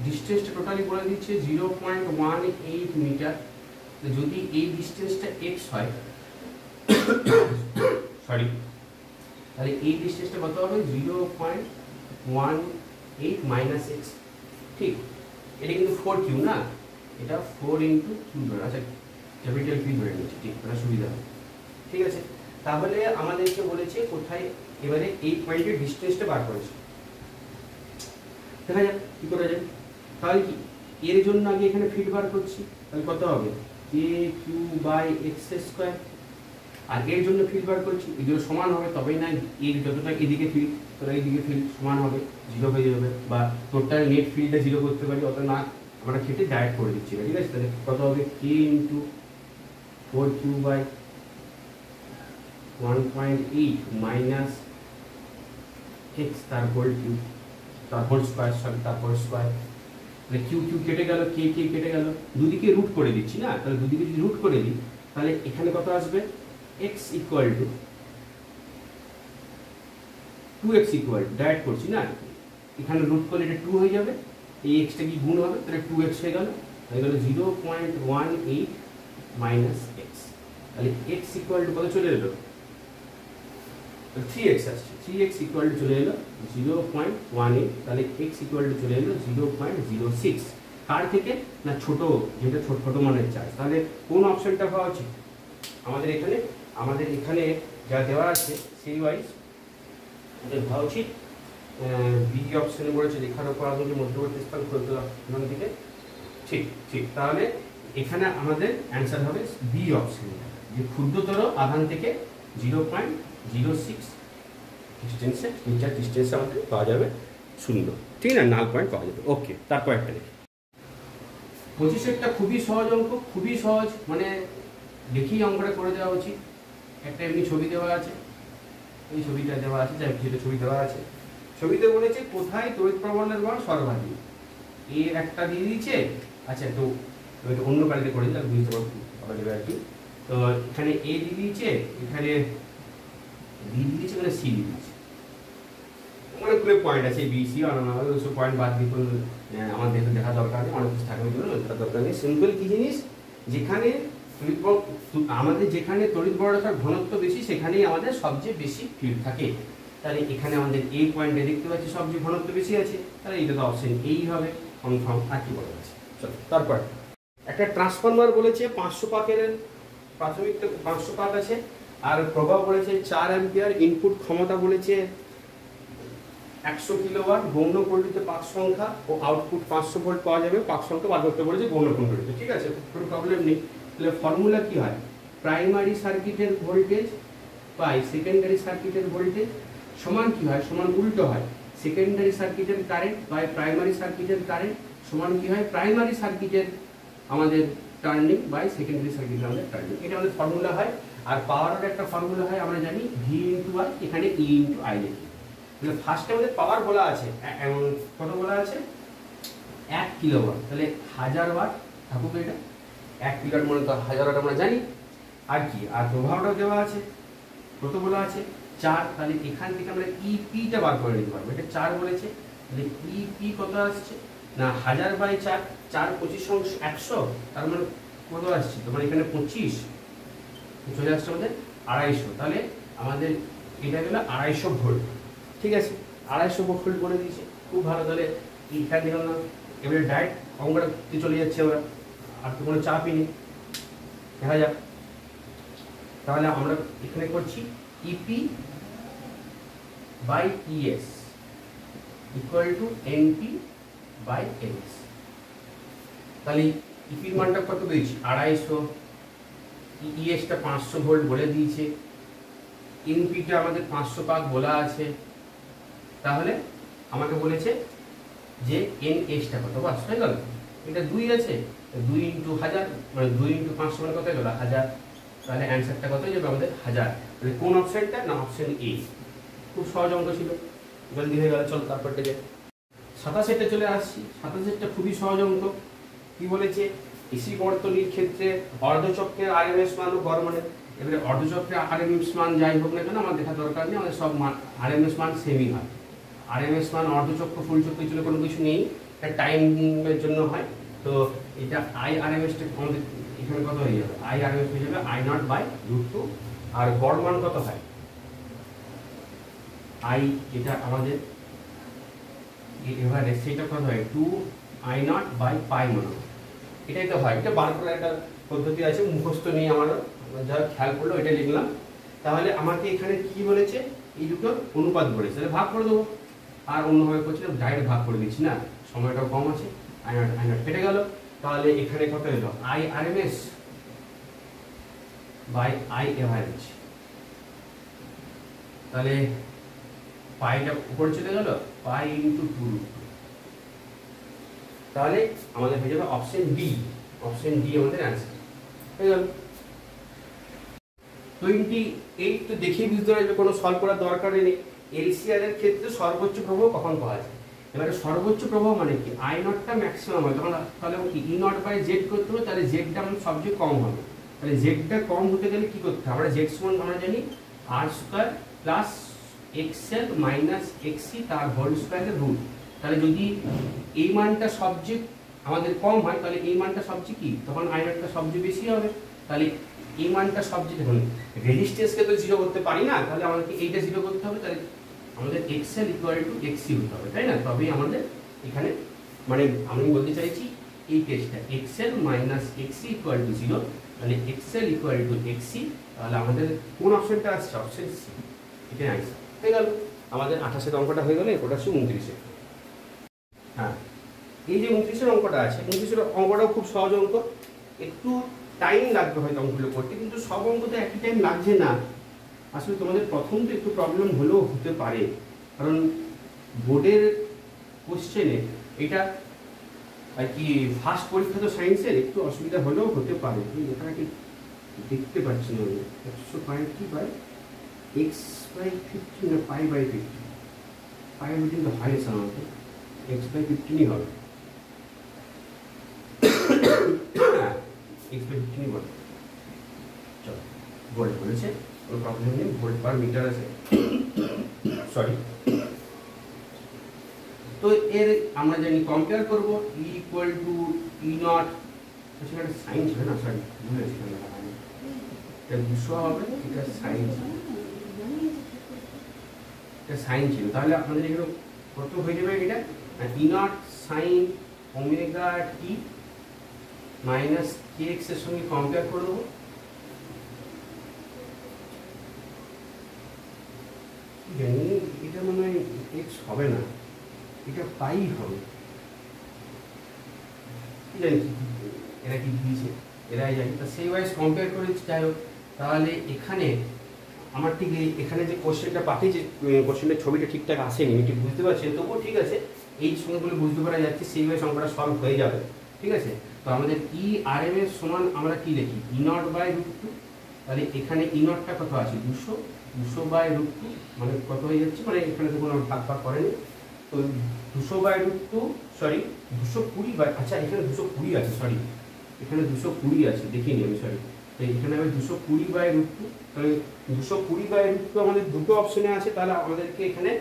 ডিস্টেন্সটা টোটালি বলে দিচ্ছে 0.18 মিটার। যদি এই ডিস্টেন্সটা x হয় সরি, তাহলে এই ডিস্টেন্সটা কত হবে 0.18 - x, ঠিক। এটা কিন্তু 4q না, এটা 4 × q ধরে, আচ্ছা ক্যাপিটাল Q ধরে নিচ্ছি, ঠিক, এটা সুবিধা হবে, ঠিক আছে। তাহলে আমাদেরকে বলেছে কোথায়, এবারে এই পয়েন্টের ডিস্টেন্সটা বার করেছে। দেখা যাক কি করা যায়। তাহলে কি এর জন্য আগে এখানে ফিট বার করছি, তাহলে কত হবে কে কিউ বাই এক্স স্কোয়ার, আর এর জন্য ফিট বার করছি, এগুলো সমান হবে তবেই না এর যতটা এদিকে ফিল্ড তোরা এইদিকে ফিল্ড সমান হবে, 0 হয়ে যাবে, বা টোটাল নেট ফিল্ডে 0 করতে পারি, অত না আমরা কেটে ডাইরেক্ট করে দিচ্ছি, ঠিক আছে। তাহলে কত হবে K into 4q by 1.8 minus X তার হোল কিউব তার হোল স্কোয়ার, সরি তার হোল স্কোয়ার। তাহলে কিউ কিউ কেটে গেল, কে কে কেটে গেল, দুদিকে রুট করে দিচ্ছি না, তাহলে দুদিকে যদি রুট করে দিই তাহলে এখানে কত আসবে x equal to 2x equal to, direct করছি না, এখানে রুট করলে এটা 2 হয়ে যাবে, এই এক্সটা কি গুণ হবে, তাহলে 2x হয়ে গেল, 0.18 মাইনাস এক্স। তাহলে x ইকুয়াল টু কত চলে এলো, 3x আসছে, 3x ইকুয়াল টু চলে এলো 0.18, তাহলে x ইকুয়াল টু চলে এলো 0.06। কার থেকে না ছোট, যেটা ছোট মানের চার্জ। তাহলে কোন অপশনটা পাওয়া উচিত আমাদের এখানে যা দেওয়া আছে সেই ওয়াইজ আমাদের ভাবা উচিত বি অপশনে বলেছে রেখার উপর আদৌ মধ্যবর্তী স্থান খুলতে এখান থেকে, ঠিক ঠিক। তাহলে এখানে আমাদের অ্যান্সার হবে বি অপশন, যে ক্ষুদ্রতর আধান থেকে 0.06 ডিস্টেন্সে, মিটার ডিস্টেন্সে আমাদের পাওয়া যাবে শূন্য, ঠিক না, নাল পয়েন্ট পাওয়া যাবে। ওকে, তারপর একটা দেখি 25-এরটা খুবই সহজ অঙ্ক, খুবই সহজ, মানে দেখি অঙ্কটা করে দেওয়া উচিত। একটা এমনি ছবি দেওয়া আছে, এই ছবিটা দেওয়া আছে, যাই যেটা ছবি দেওয়া আছে, ছবিতে বলেছে কোথায় তড়িৎ প্রবাহের মান সর্বাধিক, এর একটা দিয়ে দিয়েছে। আচ্ছা, তো অন্য কালিতে করে দিই, বুঝতে পারা যাবে আর কি। তো এখানে এ দিয়ে দিয়েছে, এখানে বি দিয়ে দিয়েছে, এখানে সি দিয়ে দিয়েছে, অনেকগুলো পয়েন্ট আছে, বি সি অন্য ওইসব পয়েন্ট বাদ দিয়ে আমাদের দেখা দরকার নেই, অনেক কিছু থাকবে দেখা দরকার নেই। সিম্পল কি জিনিস, যেখানে আমাদের যেখানে তড়িৎ বর্ধকার ঘনত্ব বেশি সেখানেই আমাদের সবচেয়ে বেশি ফিল্ড থাকে। তাহলে এখানে আমাদের এই পয়েন্টে দেখতে পাচ্ছি সবচেয়ে ঘনত্ব বেশি আছে, তাহলে এটা তো অপশন এই হবে কনফার্ম। আর কি বলা আছে, চলো তারপর একটা ট্রান্সফরমার বলেছে 500 পাকের, প্রাথমিক 500 পাক আছে, আর প্রভাব বলেছে 4 অ্যাম্পিয়ার, ইনপুট ক্ষমতা বলেছে 100 কিলোওয়াট, গৌণ কুণ্ডলীতে পাক সংখ্যা ও আউটপুট 500 ভোল্ট পাওয়া যাবে, পাক সংখ্যা বার করতে বলেছে গৌণ কুণ্ডলীতে, ঠিক আছে, কোনো প্রবলেম নেই। তাহলে ফর্মুলা কি হয়, প্রাইমারি সার্কিটের ভোল্টেজ বাই সেকেন্ডারি সার্কিটের ভোল্টেজ সমান কি হয়, সমান উল্টো হয়, সেকেন্ডারি সার্কিটের কারেন্ট বাই প্রাইমারি সার্কিটের কারেন্ট সমান কি হয়, প্রাইমারি সার্কিটের আমাদের টার্নিং বাই সেকেন্ডারি সার্কিটের আমাদের টার্নিং, এটা আমাদের ফর্মুলা হয়। আর পাওয়ারের একটা ফর্মুলা হয়, আমরা জানি ভি ইন্টু আই, এখানে ই ইন্টু আই লিখি। তাহলে ফার্স্টে আমাদের পাওয়ার বলা আছে, কত বলা আছে 1 কিলোওয়াট, তাহলে 1000 ওয়াট থাকুক, এটা 1 কিলোওয়াট মানে তো 1000 ওয়াট আমরা জানি। আর কি, আর প্রভাবটাও দেওয়া আছে, কত বলা আছে 4, তাহলে এখান থেকে আমরা ইপিটা বার করে নিতে পারবো, এটা 4 বলেছে, তাহলে ইপি কত আসছে না 1000 বাই 4, 4 25 অংশ 100, তার মানে কত আসছে তোমার এখানে 25 চলে আসছে আমাদের 250, তাহলে আমাদের এটা গেল 250 ভোল্ট, ঠিক আছে, 250 ভোল্ট বলে দিয়েছে, খুব ভালো। তাহলে এইটা দিলাম না, এবারে ডাইরেক্ট অঙ্কটা চলে যাচ্ছে আমরা, আর তো কোনো চাপই নেই, দেখা যাক। তাহলে আমরা এখানে করছি EP by ES equal to NP by NS. তাহলে ইপির মানটা কত পেয়েছি 250, ইএসটা 500 ভোল্ট বলে দিয়েছে, এনপিটা আমাদের 500 পাক বলা আছে, তাহলে আমাকে বলেছে যে এনএসটা কত, বাস হয়ে গেল। এটা 2 আছে, 2 ইন্টু 1000 মানে 2 ইন্টু 500 মানে কত গেল 1000, তাহলে অ্যান্সারটা কত হয়ে যাবে আমাদের 1000। তাহলে কোন অপশনটা না অপশন এ, খুব সহজ অঙ্ক ছিল, জলদি হয়ে গেল। চলো তারপরটা যে 27টা চলে আসছি, 27টা খুবই সহজ অঙ্ক। কি বলেছে, এসি বর্তনীর ক্ষেত্রে অর্ধচক্রের আরএমএস মান ও গড় মানের, এবারে অর্ধচক্রের আরএমএস মান যাই হোক না কেন আমার দেখা দরকার নেই, আমাদের সব মান আরএমএস মান সেমই হয়। আরএমএস মান অর্ধচক্র ফুল চক্র ছিল কোনো কিছু নেই, এটা টাইমের জন্য হয়। তো এটা আই আরএমএসটা আমাদের এখানে কত হয়ে যাবে, আই আরএমএস হয়ে যাবে I0 বাই √2, আর গড় মান কত হয় আই, এটা আমাদের এভারেজ সেটা কত হয় 2I0 বাই পাই মনে হয়, এটাই তো হয়। এটা বার করার একটা পদ্ধতি আছে, মুখস্থ নেই আমারও, যা খেয়াল করলো এটা লিখলাম। তাহলে আমাকে এখানে কি বলেছে, এই দুটো অনুপাত বলেছে, তাহলে ভাগ করে দেবো। আর অন্যভাবে করছিলাম, ডাইরেক্ট ভাগ করে দিচ্ছি না, সময়টাও কম আছে, আই নট কেটে গেল। তাহলে এখানে কত এলো, I RMS by I average. তাহলে পাইটা উপরে চলে গেল, পাই ইন্টু 2√2। তাহলে আমাদের হয়ে যাবে অপশন ডি। অপশন ডি আমাদের অ্যান্সার হয়ে গেল। 28 তো দেখেই বুঝতে পারবে, কোনো সলভ করার দরকারই নেই। এলসিআর এর ক্ষেত্রে সর্বোচ্চ প্রভাব কখন পাওয়া যায়? এবারে সর্বোচ্চ প্রভাব মানে কি, আই নটটা ম্যাক্সিমাম হয় তখন, তাহলে কি ই নট বাই জেড করতে হবে, তাহলে জেডটা আমার সবচেয়ে কম হবে। তাহলে জেডটা কম হতে গেলে কি করতে হবে, আমরা জেড সমান আমরা জানি আর স্কোয়ার প্লাস এক্সএল মাইনাস এক্সি তার হোল স্কোয়ারের রুট। তাহলে যদি এই মানটা সবচেয়ে আমাদের কম হয়, তাহলে এই মানটা সবচেয়ে কি, তখন আই নটটা সবচেয়ে বেশি হবে। তাহলে এই মানটা সবচেয়ে, দেখুন রেজিস্ট্যান্সকে তো জিরো করতে পারি না, তাহলে আমাদেরকে এইটা জিরো করতে হবে। তাহলে আমাদের এক্সএল ইকুয়াল টু এক্সি হতে হবে, তাই না? তবেই আমাদের এখানে, মানে আমি বলতে চাইছি এই কেসটা এক্সএল মাইনাস এক্সি ইকুয়াল টু 0, তাহলে এক্সএল ইকুয়াল টু এক্সি। তাহলে আমাদের কোন অপশনটা আসছে, অপশন সি, এটাই আনসার হয়ে গেল। আমাদের 28 অঙ্কটা হয়ে গেল, ওটা হচ্ছে 29। হ্যাঁ, এই যে 29 অঙ্কটা আছে, 29 অঙ্কটাও খুব সহজ অঙ্ক, একটু টাইম লাগবে হয়তো অঙ্কগুলো করতে, কিন্তু সব অঙ্ক তো একই টাইম লাগছে না। আসলে তোমাদের প্রথম তো একটু প্রবলেম হলেও হতে পারে, কারণ বোর্ডের কোশ্চেনে এটা আর কি ফার্স্ট পরীক্ষা তো সায়েন্সের, একটু অসুবিধা হলেও হতে পারে। এখানে কি দেখতে পাচ্ছি না, 100 বাই এক্স বাই 15 না পাই বাই 15, পাই বাই 15 হয় না আমাকে, এক্স বাই 15ই হবে, এক্স বাই 15ই বলে। চলো, ভোল্ট বলেছে, কোনো প্রবলেম নেই, ভোল্ট পার মিটার আছে, সরি। তো এর আমরা জানি কম্পেয়ার করব, ই ইকুয়াল টু ই নট, সেখানে সাইন ছিল না, সরি ভুলে গেছি, এটা 200 হবে, এটা সাইন ছিল, এটা সাইন ছিল। তাহলে আপনাদের এখানে কত হয়ে যাবে, এটা E naught sine omega T minus K X এর সঙ্গে কম্পেয়ার করে দেবো। জানি এটা মনে হয় এক্স হবে না, এটা পাই হবে, কি জানি এরা কি দিয়েছে, এরাই জানি। তা সেই ওয়াইজ কম্পেয়ার করে যাই হোক। তাহলে এখানে আমার ঠিক এখানে যে কোশ্চেনটা পাঠিয়েছে, কোশ্চেনের ছবিটা ঠিকঠাক আসেনি, আমি ঠিক বুঝতে পারছি, তবুও ঠিক আছে, এই সংখ্যাগুলো বুঝতে পারা যাচ্ছে, সেই ওয়াইজ সংখ্যাটা সলভ হয়ে যাবে, ঠিক আছে। তো আমাদের ই আর এম এর সমান আমরা কি লিখি, ই নট বাই √2। তাহলে এখানে ই নটটা কত আছে, 200 বাই √2, মানে কত হয়ে যাচ্ছে, মানে এখানে তো কোনো ভাগ করেনি, তো 200 বাই √2, সরি 220 বাই, আচ্ছা এখানে 220 আছে, সরি এখানে 220 আছে, দেখিনি আমি, সরি। তো এখানে আমি 220 বাই √2, তাহলে 220 বাই √2 আমাদের দুটো অপশনে আছে, তাহলে আমাদেরকে এখানে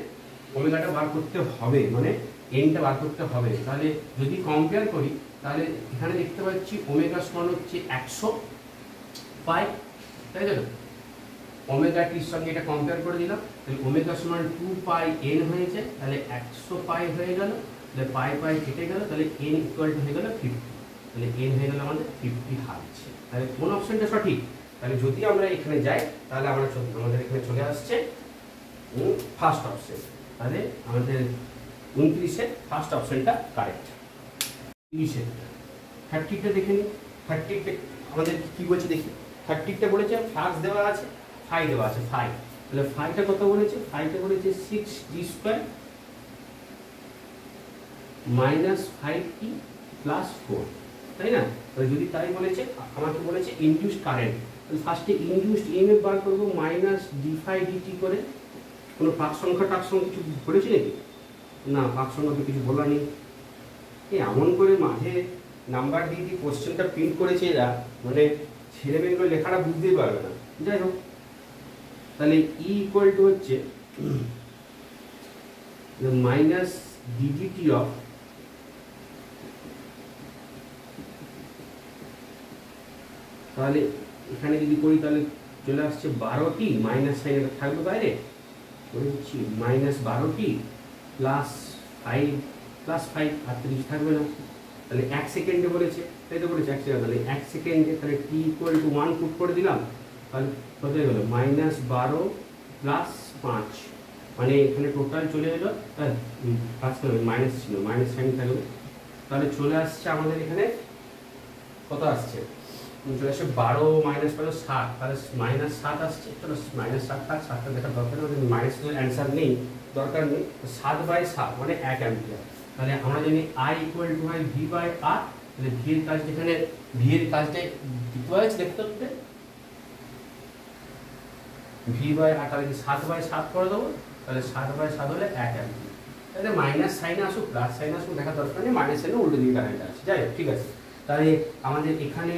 ওমেগাটা বার করতে হবে, মানে এনটা বার করতে হবে। তাহলে যদি কম্পেয়ার করি, তাহলে এখানে দেখতে পাচ্ছি ওমেগা সমান হচ্ছে 100 পাই, তাই তো? ওমেগা টির সঙ্গে এটা কম্পেয়ার করে দিলাম, তাহলে ওমেগা সমান 2 পাই এন হয়েছে, তাহলে 100 পাই হয়ে গেল, তাহলে পাই পাই কেটে গেল, তাহলে এন ইকুয়াল টু হয়ে গেল 50, তাহলে এন হয়ে গেল আমাদের 50 হার্টজ। তাহলে কোন অপশনটা সঠিক, তাহলে যদি আমরা এখানে যাই, তাহলে আমাদের এখানে চলে আসছে ফার্স্ট অপশন, তাহলে আমাদের 29-এর ফার্স্ট অপশনটা কারেক্ট। 30-এর 30টা দেখে নিই, 30টা আমাদের কি বলছে দেখি। 30টা বলেছে ফ্লাক্স দেওয়া আছে, ফাই দেওয়া আছে, ফাই, তাহলে ফাইটা কত বলেছে, ফাইটা বলেছে 6g² মাইনাস 5t প্লাস 4, তাই না? তাহলে যদি তাই বলেছে, আমাকে বলেছে ইনডিউসড কারেন্ট, তাহলে ফার্স্টে ইনডিউসড ইএমএফ বার করবো মাইনাস d∅ dt করে। কোনো পাক সংখ্যা কিছু বলেছি নাকি? না, পাক সংখ্যা তো কিছু বলা নেই। এমন করে মাঝে নাম্বার দিয়ে দিয়ে কোশ্চেনটা প্রিন্ট করেছে এরা, মানে ছেলেমেয়েগুলো লেখাটা বুঝতেই পারবে না। যাই হোক, তাহলে ই ইকুয়াল টু হচ্ছে মাইনাস ddt অফ, তাহলে এখানে যদি করি তাহলে চলে আসছে 12t, মাইনাস সাইন থাকবে বাইরে, করে দিচ্ছি মাইনাস 12t প্লাস 5 আর 30 থাকবে না, তাহলে 1 সেকেন্ডে বলেছে, তাই তো বলেছে 1 সেকেন্ড, তাহলে 1 সেকেন্ডে তাহলে t ইকুয়াল টু 1 পুট করে দিলাম, তাহলে কত হয়ে গেল -12 প্লাস 5, মানে এখানে টোটাল চলে এলো প্লাস মাইনাস ছিল, মাইনাস সাইন থাকবে, তাহলে চলে আসছে আমাদের এখানে কত আসছে, চলে আসছে 12 মাইনাস 7, তাহলে -7 আসছে। চলো -7 থাক, 7টা দেখার দরকার নেই, মাইনাস অ্যান্সার নেই, দরকার নেই। 7/7 মানে 1 অ্যাম্পিয়ার। তাহলে আমরা জানি I ইকুয়াল টু হয় V/R, তাহলে ভি এর কাজ এখানে, ভি এর কাজটা দিতে হয়েছে দেখতে হবে, V/R, তাহলে 7/7 করে দেবো, তাহলে 7/7 হলে 1 অ্যাম্পিয়ার। তাহলে মাইনাস সাইন আসুক প্লাস সাইন আসুক দেখার দরকার নেই, মাইনাস সাইনে উল্টো দিকে কারেন্ট আছে, যাই হোক ঠিক আছে। তাহলে আমাদের এখানে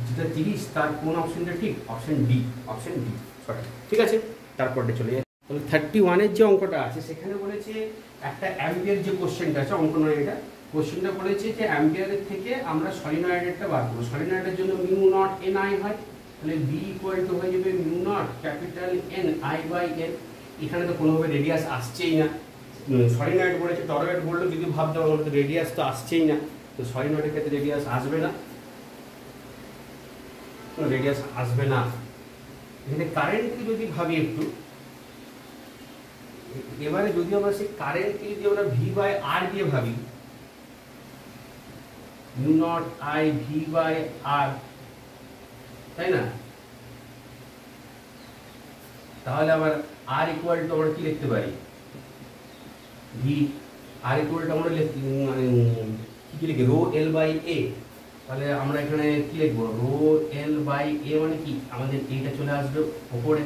যেটা 30 তার কোন অপশনটা ঠিক, অপশন ডি, অপশন ডি সঠিক, ঠিক আছে। তারপরটা চলে যাই, তাহলে 31-এর যে অঙ্কটা আছে সেখানে বলেছে একটা অ্যাম্পিয়ার, যে কোশ্চেনটা আছে, অঙ্ক নয় এটা, কোশ্চেনটা বলেছে যে অ্যাম্পিয়ারের থেকে আমরা সলিনয়েডেরটা বার করবো। সলিনয়েডের জন্য মিউ নট এন আই হয়, তাহলে বি ইকুয়াল টু হয়ে যাবে mu naught capital N I by N. এখানে তো কোনোভাবে রেডিয়াস আসছেই না, সলিনয়েড বলেছে, টরয়েড বললো যদি ভাবতে হবে আমাদের রেডিয়াস তো আসছেই না, তো সলিনয়েডের ক্ষেত্রে রেডিয়াস আসবে না, রেডিয়াস আসবে না। এখানে কারেন্টকে যদি ভাবি একটু, এবারে যদি আমরা সেই কারেন্টকে যদি আমরা V/R দিয়ে ভাবি, মিউ নট আই V/R, তাই না, তাহলে আবার R ইকুয়াল টু আমরা কি লিখতে পারি, ভি, R ইকুয়াল টু আমরা কি লিখি, রো এল বাই এ। তাহলে আমরা এখানে কি লিখবো, রো এল বাই এ মানে কি, আমাদের এইটা চলে আসবে ওপরে,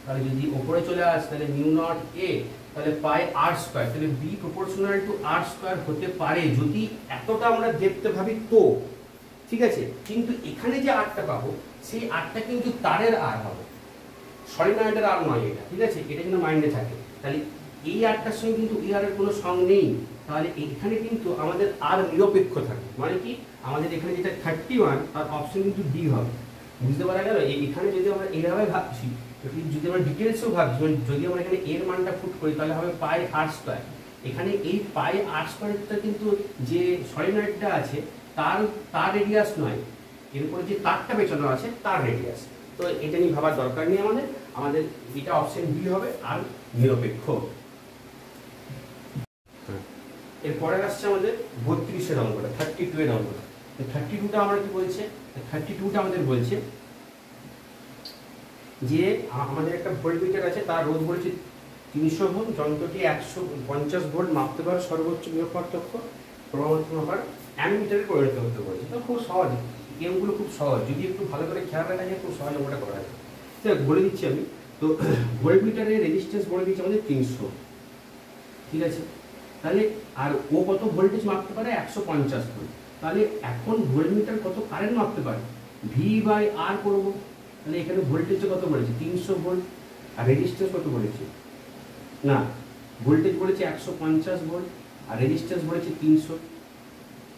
তাহলে যদি ওপরে চলে আসে তাহলে মিউ নট এ, তাহলে পাই আর স্কয়ার, তাহলে B proportional to r square হতে পারে যদি এতটা আমরা দেখতে ভাবি তো, ঠিক আছে। কিন্তু এখানে যে আরটা পাবো সেই আরটা কিন্তু তারের আর হবে, সলিনয়েডের আর নয় এটা, ঠিক আছে, এটা কিন্তু মাইন্ডে থাকে। তাহলে এই আরটার সঙ্গে কিন্তু এই আরের কোনো সং নেই, তাহলে এখানে কিন্তু আমাদের আর নিরপেক্ষ থাকে, মানে কি আমাদের এখানে যেটা 31 তার অপশন কিন্তু ডি হবে, বুঝতে পারা গেল। এখানে যদি আমরা এইভাবে ভাবছি, যদি আমরা ডিটেলসেও ভাবছি, যদি আমরা এখানে এর মানটা ফুট করি তাহলে হবে পাই আর স্কয়ার। এখানে এই পাই আর স্কয়ারটা কিন্তু যে সলিনয়েডটা আছে তার রেডিয়াস নয়, এরপরে যে তারটা পেছানো আছে তার রেডিয়াস, তো এটা নিয়ে ভাবার দরকার নেই আমাদের এটা অপশন বি হবে, আর নিরপেক্ষ। এরপরে আসছে আমাদের 32-এর অঙ্কটা, 32-এর অঙ্কটা। 32টা আমরা কি বলছে, 32টা আমাদের বলছে যে আমাদের একটা ভোল্টমিটার আছে, তার রোধ বলেছে 300 ভোল্ট, যন্ত্রটি 150 ভোল্ট মাপতে পারে, সর্বোচ্চ বিভব পার্থক্য প্রমাণিত মাপার অ্যামিটারে পরিণত হতে বলেছে। তো খুব সহজ, গেমগুলো খুব সহজ, যদি একটু ভালো করে খেয়াল রাখা যায় খুব সহজ অঙ্কটা করা যায়। তো বলে দিচ্ছি আমি, তো ভোল্টমিটারের রেজিস্ট্যান্স বলে দিচ্ছি আমাদের 300, ঠিক আছে। তাহলে আর ও কত ভোল্টেজ মাপতে পারে, 150 ভোল্ট। তাহলে এখন ভোল্টমিটার কত কারেন্ট মাপতে পারে, V/R করবো, তাহলে এখানে ভোল্টেজ কত বলেছে 300 ভোল্ট, আর রেজিস্ট্যান্স কত বলেছে, না ভোল্টেজ বলেছে 150 ভোল্ট আর রেজিস্ট্যান্স বলেছে 300।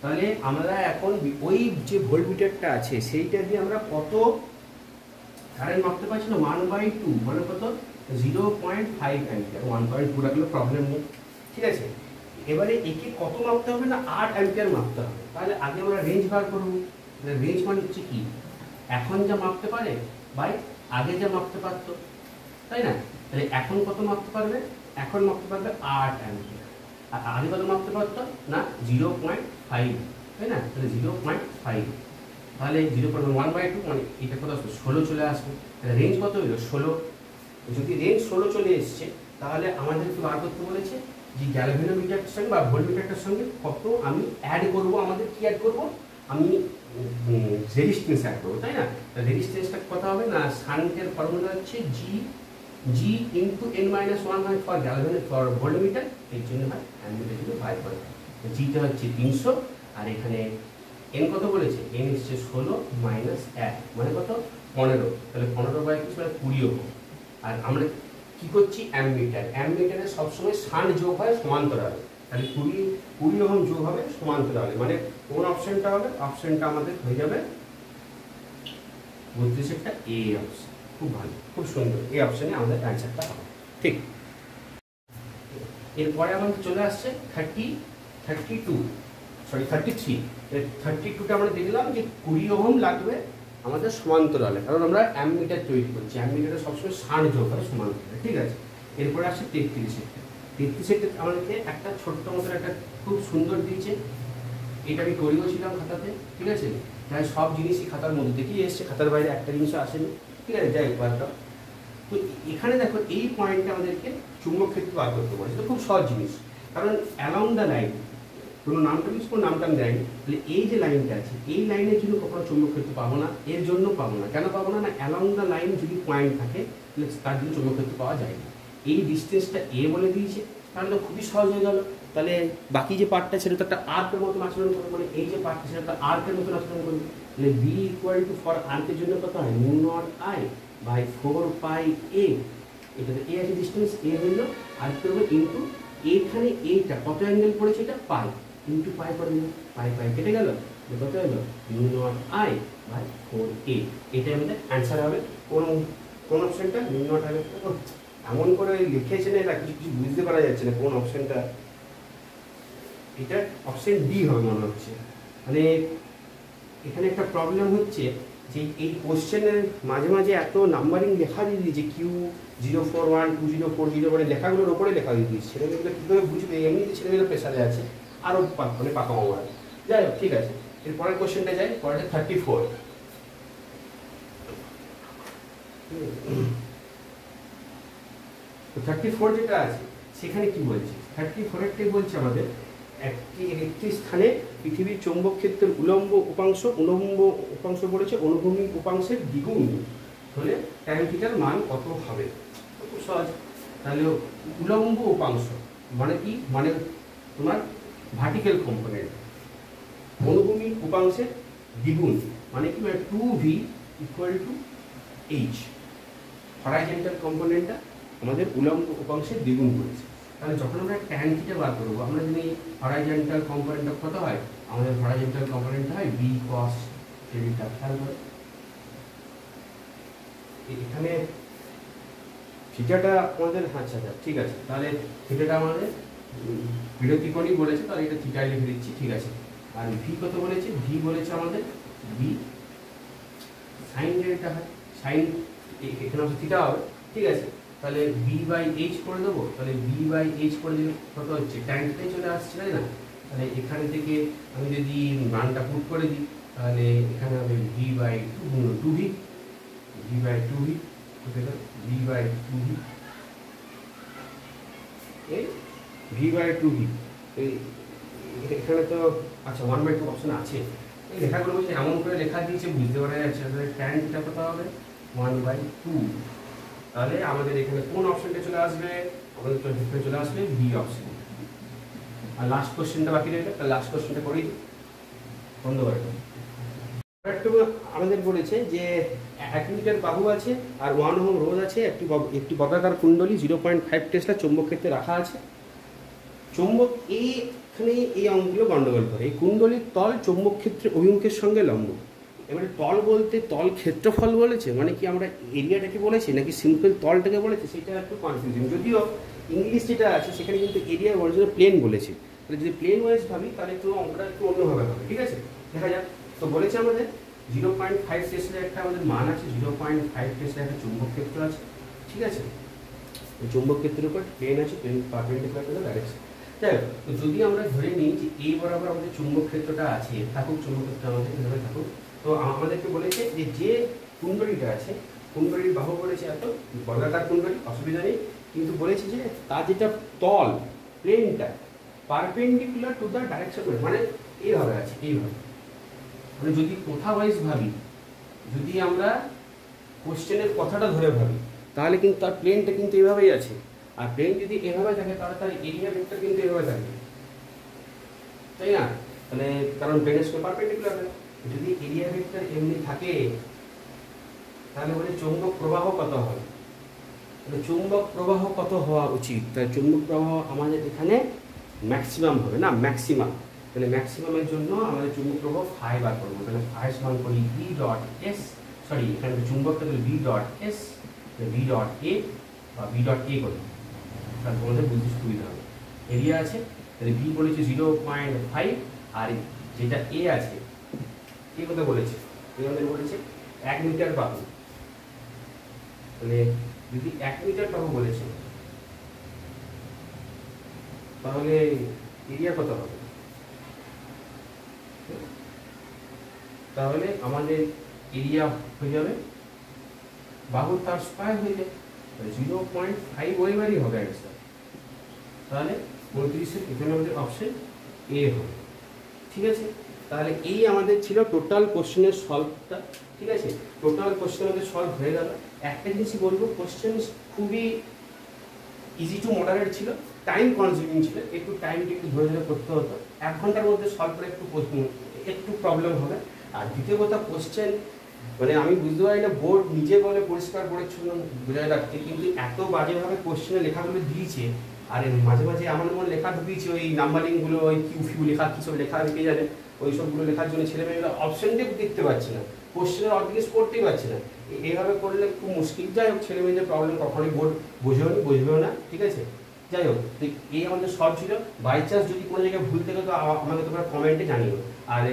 তাহলে আমরা এখন ওই যে ভোল্টমিটারটা আছে সেইটা দিয়ে আমরা কত কারেন্ট মাপতে পারছি না, 1/2 মানে কত 0.5 অ্যাম্পিয়ার, 1.2 রাখলে প্রবলেম নেই, ঠিক আছে। এবারে একে কত মাপতে হবে না, 8 অ্যাম্পিয়ার মাপতে হবে। তাহলে আগে আমরা রেঞ্জ বার করবো, রেঞ্জ মানে হচ্ছে কি, এখন যা মাপতে পারে বাই আগে যা মাপতে পারতো, তাই না। তাহলে এখন কত মাপতে পারবে, এখন মাপতে পারবে 8 অ্যাম্পিয়ার, আর আগে কত মাপতে পারতো না 0.5, তাই না। তাহলে 0.5, তাহলে 0.1/2 মানে এটা কত আসবে 16 চলে আসবে। রেঞ্জ কত হলো 16, যদি রেঞ্জ 16 চলে এসছে তাহলে আমাদেরকে বার করতে বলেছে যে গ্যালভানোমিটারটার সঙ্গে বা ভোল্টমিটারটার সঙ্গে কত আমি অ্যাড করব, আমাদের কি অ্যাড করব, আমি রেজিস্ট্যান্স অ্যাড করবো, তাই না। রেজিস্ট্যান্সটা কত হবে না, শান্টের ফর্মুলা হচ্ছে জি ইন্টু n-1 হয় ফর গ্যালভানিক ফর ভোল্টমিটার, এর জন্য হয় অ্যাম্পিয়ার জন্য 5 জিটা হচ্ছে 300, আর এখানে n কত বলেছে, n হচ্ছে 16 মাইনাস 1 মানে কত 15, তাহলে 15/20 মানে 20 ওহম। আর আমরা কি করছি, অ্যাম্মিটারে সবসময় শান্ট যোগ হয় সমান্তরালে, তাহলে 20 ওহম যোগ হবে সমান্তরালে, মানে কোন অপশনটা হবে, অপশনটা আমাদের হয়ে যাবে 32-এরটা এ অপশন। খুব ভালো, খুব সুন্দর, এই অপশনে আমাদের অ্যান্সারটা হবে ঠিক। এরপরে আমাদের চলে আসছে 33টা আমরা দেখলাম যে 20 ওহম লাগবে আমাদের সমান্তরালে, কারণ আমরা অ্যামমিটার তৈরি করছি, অ্যামমিটারে সবসময় ষাঁড় যোগ হয় সমান্তরালে, ঠিক আছে। এরপরে আসছে 33 আমাদেরকে একটা ছোট্ট মতন একটা খুব সুন্দর দিয়েছে, এটা আমি করিও ছিলাম খাতাতে, ঠিক আছে। তাই সব জিনিসই খাতার মধ্যে থেকেই এসছে, খাতার বাইরে একটা জিনিসও আসেনি, ঠিক আছে। যাই হোক, তো এখানে দেখো এই পয়েন্টটা আমাদেরকে চুম্বক ক্ষেত্র বার করতে বলেছে, তো খুব সহজ জিনিস, কারণ অ্যালং দ্য লাইন কোনো নামটা মিস কোনো নামটা আমি দেয়নি, তাহলে এই যে লাইনটা আছে এই লাইনের জন্য কখনো চুম্বক ক্ষেত্র পাবো না, এর জন্য পাবো না। কেন পাবো না? না অ্যালং দ্য লাইন যদি পয়েন্ট থাকে তাহলে তার জন্য চুম্বক ক্ষেত্র পাওয়া যায় না। এই ডিস্টেন্সটা এ বলে দিয়েছে, তাহলে তো খুবই সহজ হয়ে গেল। তাহলে বাকি যে পার্টটা সেটা তো একটা আর্কের মতন আচরণ করবে, মানে এই যে পার্টটা সেটা একটা আর্কের মতন আচরণ করবে। তাহলে বি ইকুয়াল টু ফর আর্কের জন্য কত হয় মিউ নট আই বাই 4 পাই এ, এটাতে এ আছে ডিস্টেন্স, এ হইল আর করবে ইন্টু এইখানে এইটা কত অ্যাঙ্গেল পড়েছে এটা পাই, ইন্টু পাই করে দিলাম, পাই পাই কেটে গেল, কত হলো mu not I by 4a। এটাই আমাদের অ্যান্সার হবে। কোন অপশনটা মিউ নট আই, এমন করে লিখেছে না এটা কিছু কিছু বুঝতে পারা যাচ্ছে না কোন অপশনটা। এটা অপশন ডি হবে মনে হচ্ছে। মানে এখানে একটা প্রবলেম হচ্ছে যে এই কোশ্চেনের মাঝে মাঝে এত নাম্বারিং লেখা দিয়ে দিয়েছে, Q041 2040 মানে লেখাগুলোর ওপরে লেখা দিয়ে দিয়েছে, ছেলেমেয়েগুলো কীভাবে বুঝবে? এমনিতে ছেলেমেয়েরা প্রেসারে আছে, আরও মানে পাকা মামার। যাই হোক, ঠিক আছে, এর পরের কোশ্চেনটা যাই, পরের 34। তো 34 যেটা আছে সেখানে কি বলছে? 34-এরটাই বলছে আমাদের একটি স্থানে পৃথিবীর চৌম্বক ক্ষেত্রের উলম্ব উপাংশ বলেছে অনুভূমিক উপাংশের দ্বিগুণ হলে tan থিটার মান কত হবে? খুব সহজ। তাহলে উলম্ব উপাংশ মানে কি? মানে তোমার ভার্টিক্যাল কম্পোনেন্ট, অনুভূমিক উপাংশের দ্বিগুণ মানে কি? মানে 2v equal to h। Horizontal কম্পোনেন্টটা আমাদের উলম্ব উপাংশের দ্বিগুণ করেছে। তাহলে যখন আমরা tan থিটা বার করবো, আমরা যদি হরাইজন্টাল কম্পোনেন্টটা কত হয়? আমাদের হরাইজন্টাল কম্পোনেন্টটা হয় b cos থিটা। খেয়াল করো এখানে থিটাটা আমাদের, আচ্ছা ঠিক আছে, তাহলে থিটাটা আমাদের বিরতিকোণই বলেছে, তাহলে এটা থিটাই লিখে দিচ্ছি, ঠিক আছে। আর ভি কত বলেছে? ভি বলেছে আমাদের বি সাইন যেটা হয়, সাইন এখানে হচ্ছে থিটা হবে, ঠিক আছে। তাহলে বি বাই এইচ করে দেবো, তাহলে বি বাই এইচ করে দিলে কত হচ্ছে? ট্যান থিটাই চলে আসছে, তাই না? তাহলে এখানে থেকে আমি যদি মানটা পুট করে দিই, তাহলে এখানে হবে v by 2v, v by 2v, v by 2v, এই ভি বাই 2v। এখানে তো আচ্ছা 1/2 অপশন আছে, এই লেখাগুলো বলছে এমন করে লেখা দিয়েছে বুঝতে পারা যাচ্ছে। তাহলে ট্যান থিটা কত হবে? 1/2। তাহলে আমাদের এখানে কোন অপশনটা চলে আসবে? আমাদের ভিতরে চলে আসবে বি অপশন। আর লাস্ট কোশ্চেনটা বাকি রইল, তাহলে লাস্ট কোশ্চেনটা করেই বন্ধ করে দেবো। আমাদের বলেছে যে 1 মিটার বাহু আছে আর 1 ওহম রোধ আছে, একটি বর্গাকার কুণ্ডলী 0.5 টেসলা চৌম্বক ক্ষেত্রে রাখা আছে। চৌম্বক এইখানে এই অঙ্কগুলো গন্ডগোল করে। এই কুণ্ডলীর তল চৌম্বক ক্ষেত্রের অভিমুখের সঙ্গে লম্ব। এবারে তল বলতে তল ক্ষেত্রফল বলেছে, মানে কি আমরা এরিয়াটাকে বলেছি নাকি সিম্পল তলটাকে বলেছে, সেটা একটু কনফিউজিং। যদিও ইংলিশ যেটা আছে সেখানে কিন্তু এরিয়া অরিজিনাল প্লেন বলেছে, তাহলে যদি প্লেন ওয়াইজ ভাবি তাহলে একটু অঙ্কটা একটু অন্যভাবে হবে, ঠিক আছে। দেখা যাক। তো বলেছে আমাদের 0.5 টেসলার একটা আমাদের মান আছে, 0.5 টেসলার একটা চৌম্বক ক্ষেত্র আছে, ঠিক আছে। ওই চৌম্বক ক্ষেত্রের উপর প্লেন আছে, plane perpendicular to the direction. যাই হোক, তো যদি আমরা ধরে নিই যে এই বরাবর আমাদের চৌম্বক ক্ষেত্রটা আছে, থাকুক চৌম্বক ক্ষেত্র আমাদের এভাবে থাকুক, তো আমাদেরকে বলেছে যে কুণ্ডলীটা আছে, কুণ্ডলীর বাহু বলেছে এত, বর্গাকার কুণ্ডলী, অসুবিধা নেই, কিন্তু বলেছে যে তার যেটা তল প্লেনটা পারপেন্ডিকুলার টু দ্য ডাইরেকশন, মানে এইভাবে আছে, এইভাবে। মানে যদি কোথা ওয়াইজ ভাবি, যদি আমরা কোশ্চেনের কথাটা ধরে ভাবি, তাহলে কিন্তু তার প্লেনটা কিন্তু এভাবেই আছে। আর প্লেন যদি এভাবে থাকে তাহলে তার এরিয়া ভেক্টর কিন্তু এভাবে থাকবে, তাই না? তাহলে কারণ প্লেনের সঙ্গে পারপেন্ডিকুলার হয়। যদি এরিয়া ভেক্টর এমনি থাকে তাহলে বলে চৌম্বক প্রবাহ কত হবে? তাহলে চৌম্বক প্রবাহ কত হওয়া উচিত? তাই চৌম্বক প্রবাহ আমাদের এখানে ম্যাক্সিমাম হবে না, ম্যাক্সিমাম। তাহলে ম্যাক্সিমামের জন্য আমাদের চৌম্বক প্রবাহ ফাই বার করবো। তাহলে ফাই সমান করি বি ডট এস, সরি এখানে চুম্বকটা তাহলে B dot S, B dot A বা বি ডট এ করবো, তাহলে তোমাদের বুঝতে সুবিধা হবে। এরিয়া আছে, তাহলে বি বলেছে 0.5, আর যেটা এ আছে, এ কথা বলেছে, এ আমাদের বলেছে 1 মিটার পাবো, মানে যদি 1 মিটার পাবো বলেছে তাহলে এরিয়া কত হবে? তাহলে আমাদের এরিয়া হয়ে যাবে বাহুর তার স্কয়ার হয়ে যায় 0.5 ওইবারই হবে অ্যান্সার। তাহলে 29-এর এখানে আমাদের অপশন এ হবে। ঠিক আছে, তাহলে এই আমাদের ছিল টোটাল কোশ্চেনের সলভটা। ঠিক আছে, টোটাল কোশ্চেন আমাদের সলভ হয়ে গেল। একটা জিনিসই বলবো, কোশ্চেন খুবই ইজি টু মডারেট ছিল, টাইম কনজিউমিং ছিল, একটু টাইমটা একটু ধরে ধরে করতে হতো। 1 ঘন্টার মধ্যে সলভ করে একটু প্রবলেম হবে। আর দ্বিতীয় কথা, কোশ্চেন মানে আমি বুঝতে পারি না, বোর্ড নিজে বলে পরিষ্কার পরিচ্ছন্ন বজায় রাখতে, কিন্তু এত বাজেভাবে কোশ্চেনে লেখাগুলো দিয়েছে। আর মাঝে মাঝে আমার মনে লেখা ঢুকিয়েছে ওই নাম্বারিংগুলো, ওই কিউ ফিউ লেখা, কী সব লেখা রেখে জানে, ওই সবগুলো লেখার জন্য ছেলেমেয়েরা অপশনটাই দেখতে পাচ্ছে না, কোশ্চেনের অর্ধেক করতেই পারছে না। এইভাবে করলে খুব মুশকিল। যাই হোক, ছেলেমেয়েদের প্রবলেম কখনোই বোর্ড বুঝবেও না। ঠিক আছে, যাই হোক, এই আমাদের সব ছিল। বাই চান্স যদি কোনো জায়গায় ভুল থেকে তো আমাকে তোমরা কমেন্টে জানিও। আর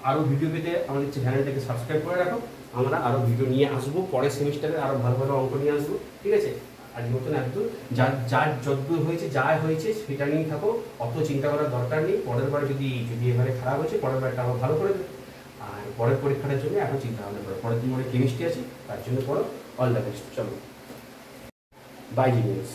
আরও ভিডিও পেতে আমাদের চ্যানেলটাকে সাবস্ক্রাইব করে রাখো। আমরা আরও ভিডিও নিয়ে আসবো, পরের সেমিস্টারে আরও ভালো ভালো অঙ্ক নিয়ে আসবো। ঠিক আছে, আজ মতন একদম যার যদ্দূর হয়েছে যা হয়েছে সেটা নিয়েই থাকো, অত চিন্তা করার দরকার নেই। পরের বার যদি এবারে খারাপ হয়েছে, পরের বারটা আরও ভালো করে দেবে। আর পরের পরীক্ষাটার জন্য এখন চিন্তা ভাবনা করো। পরের দিন কেমিস্ট্রি আছে, তার জন্য পড়ো। All the best. চলো, বাই জিনিয়ার্স।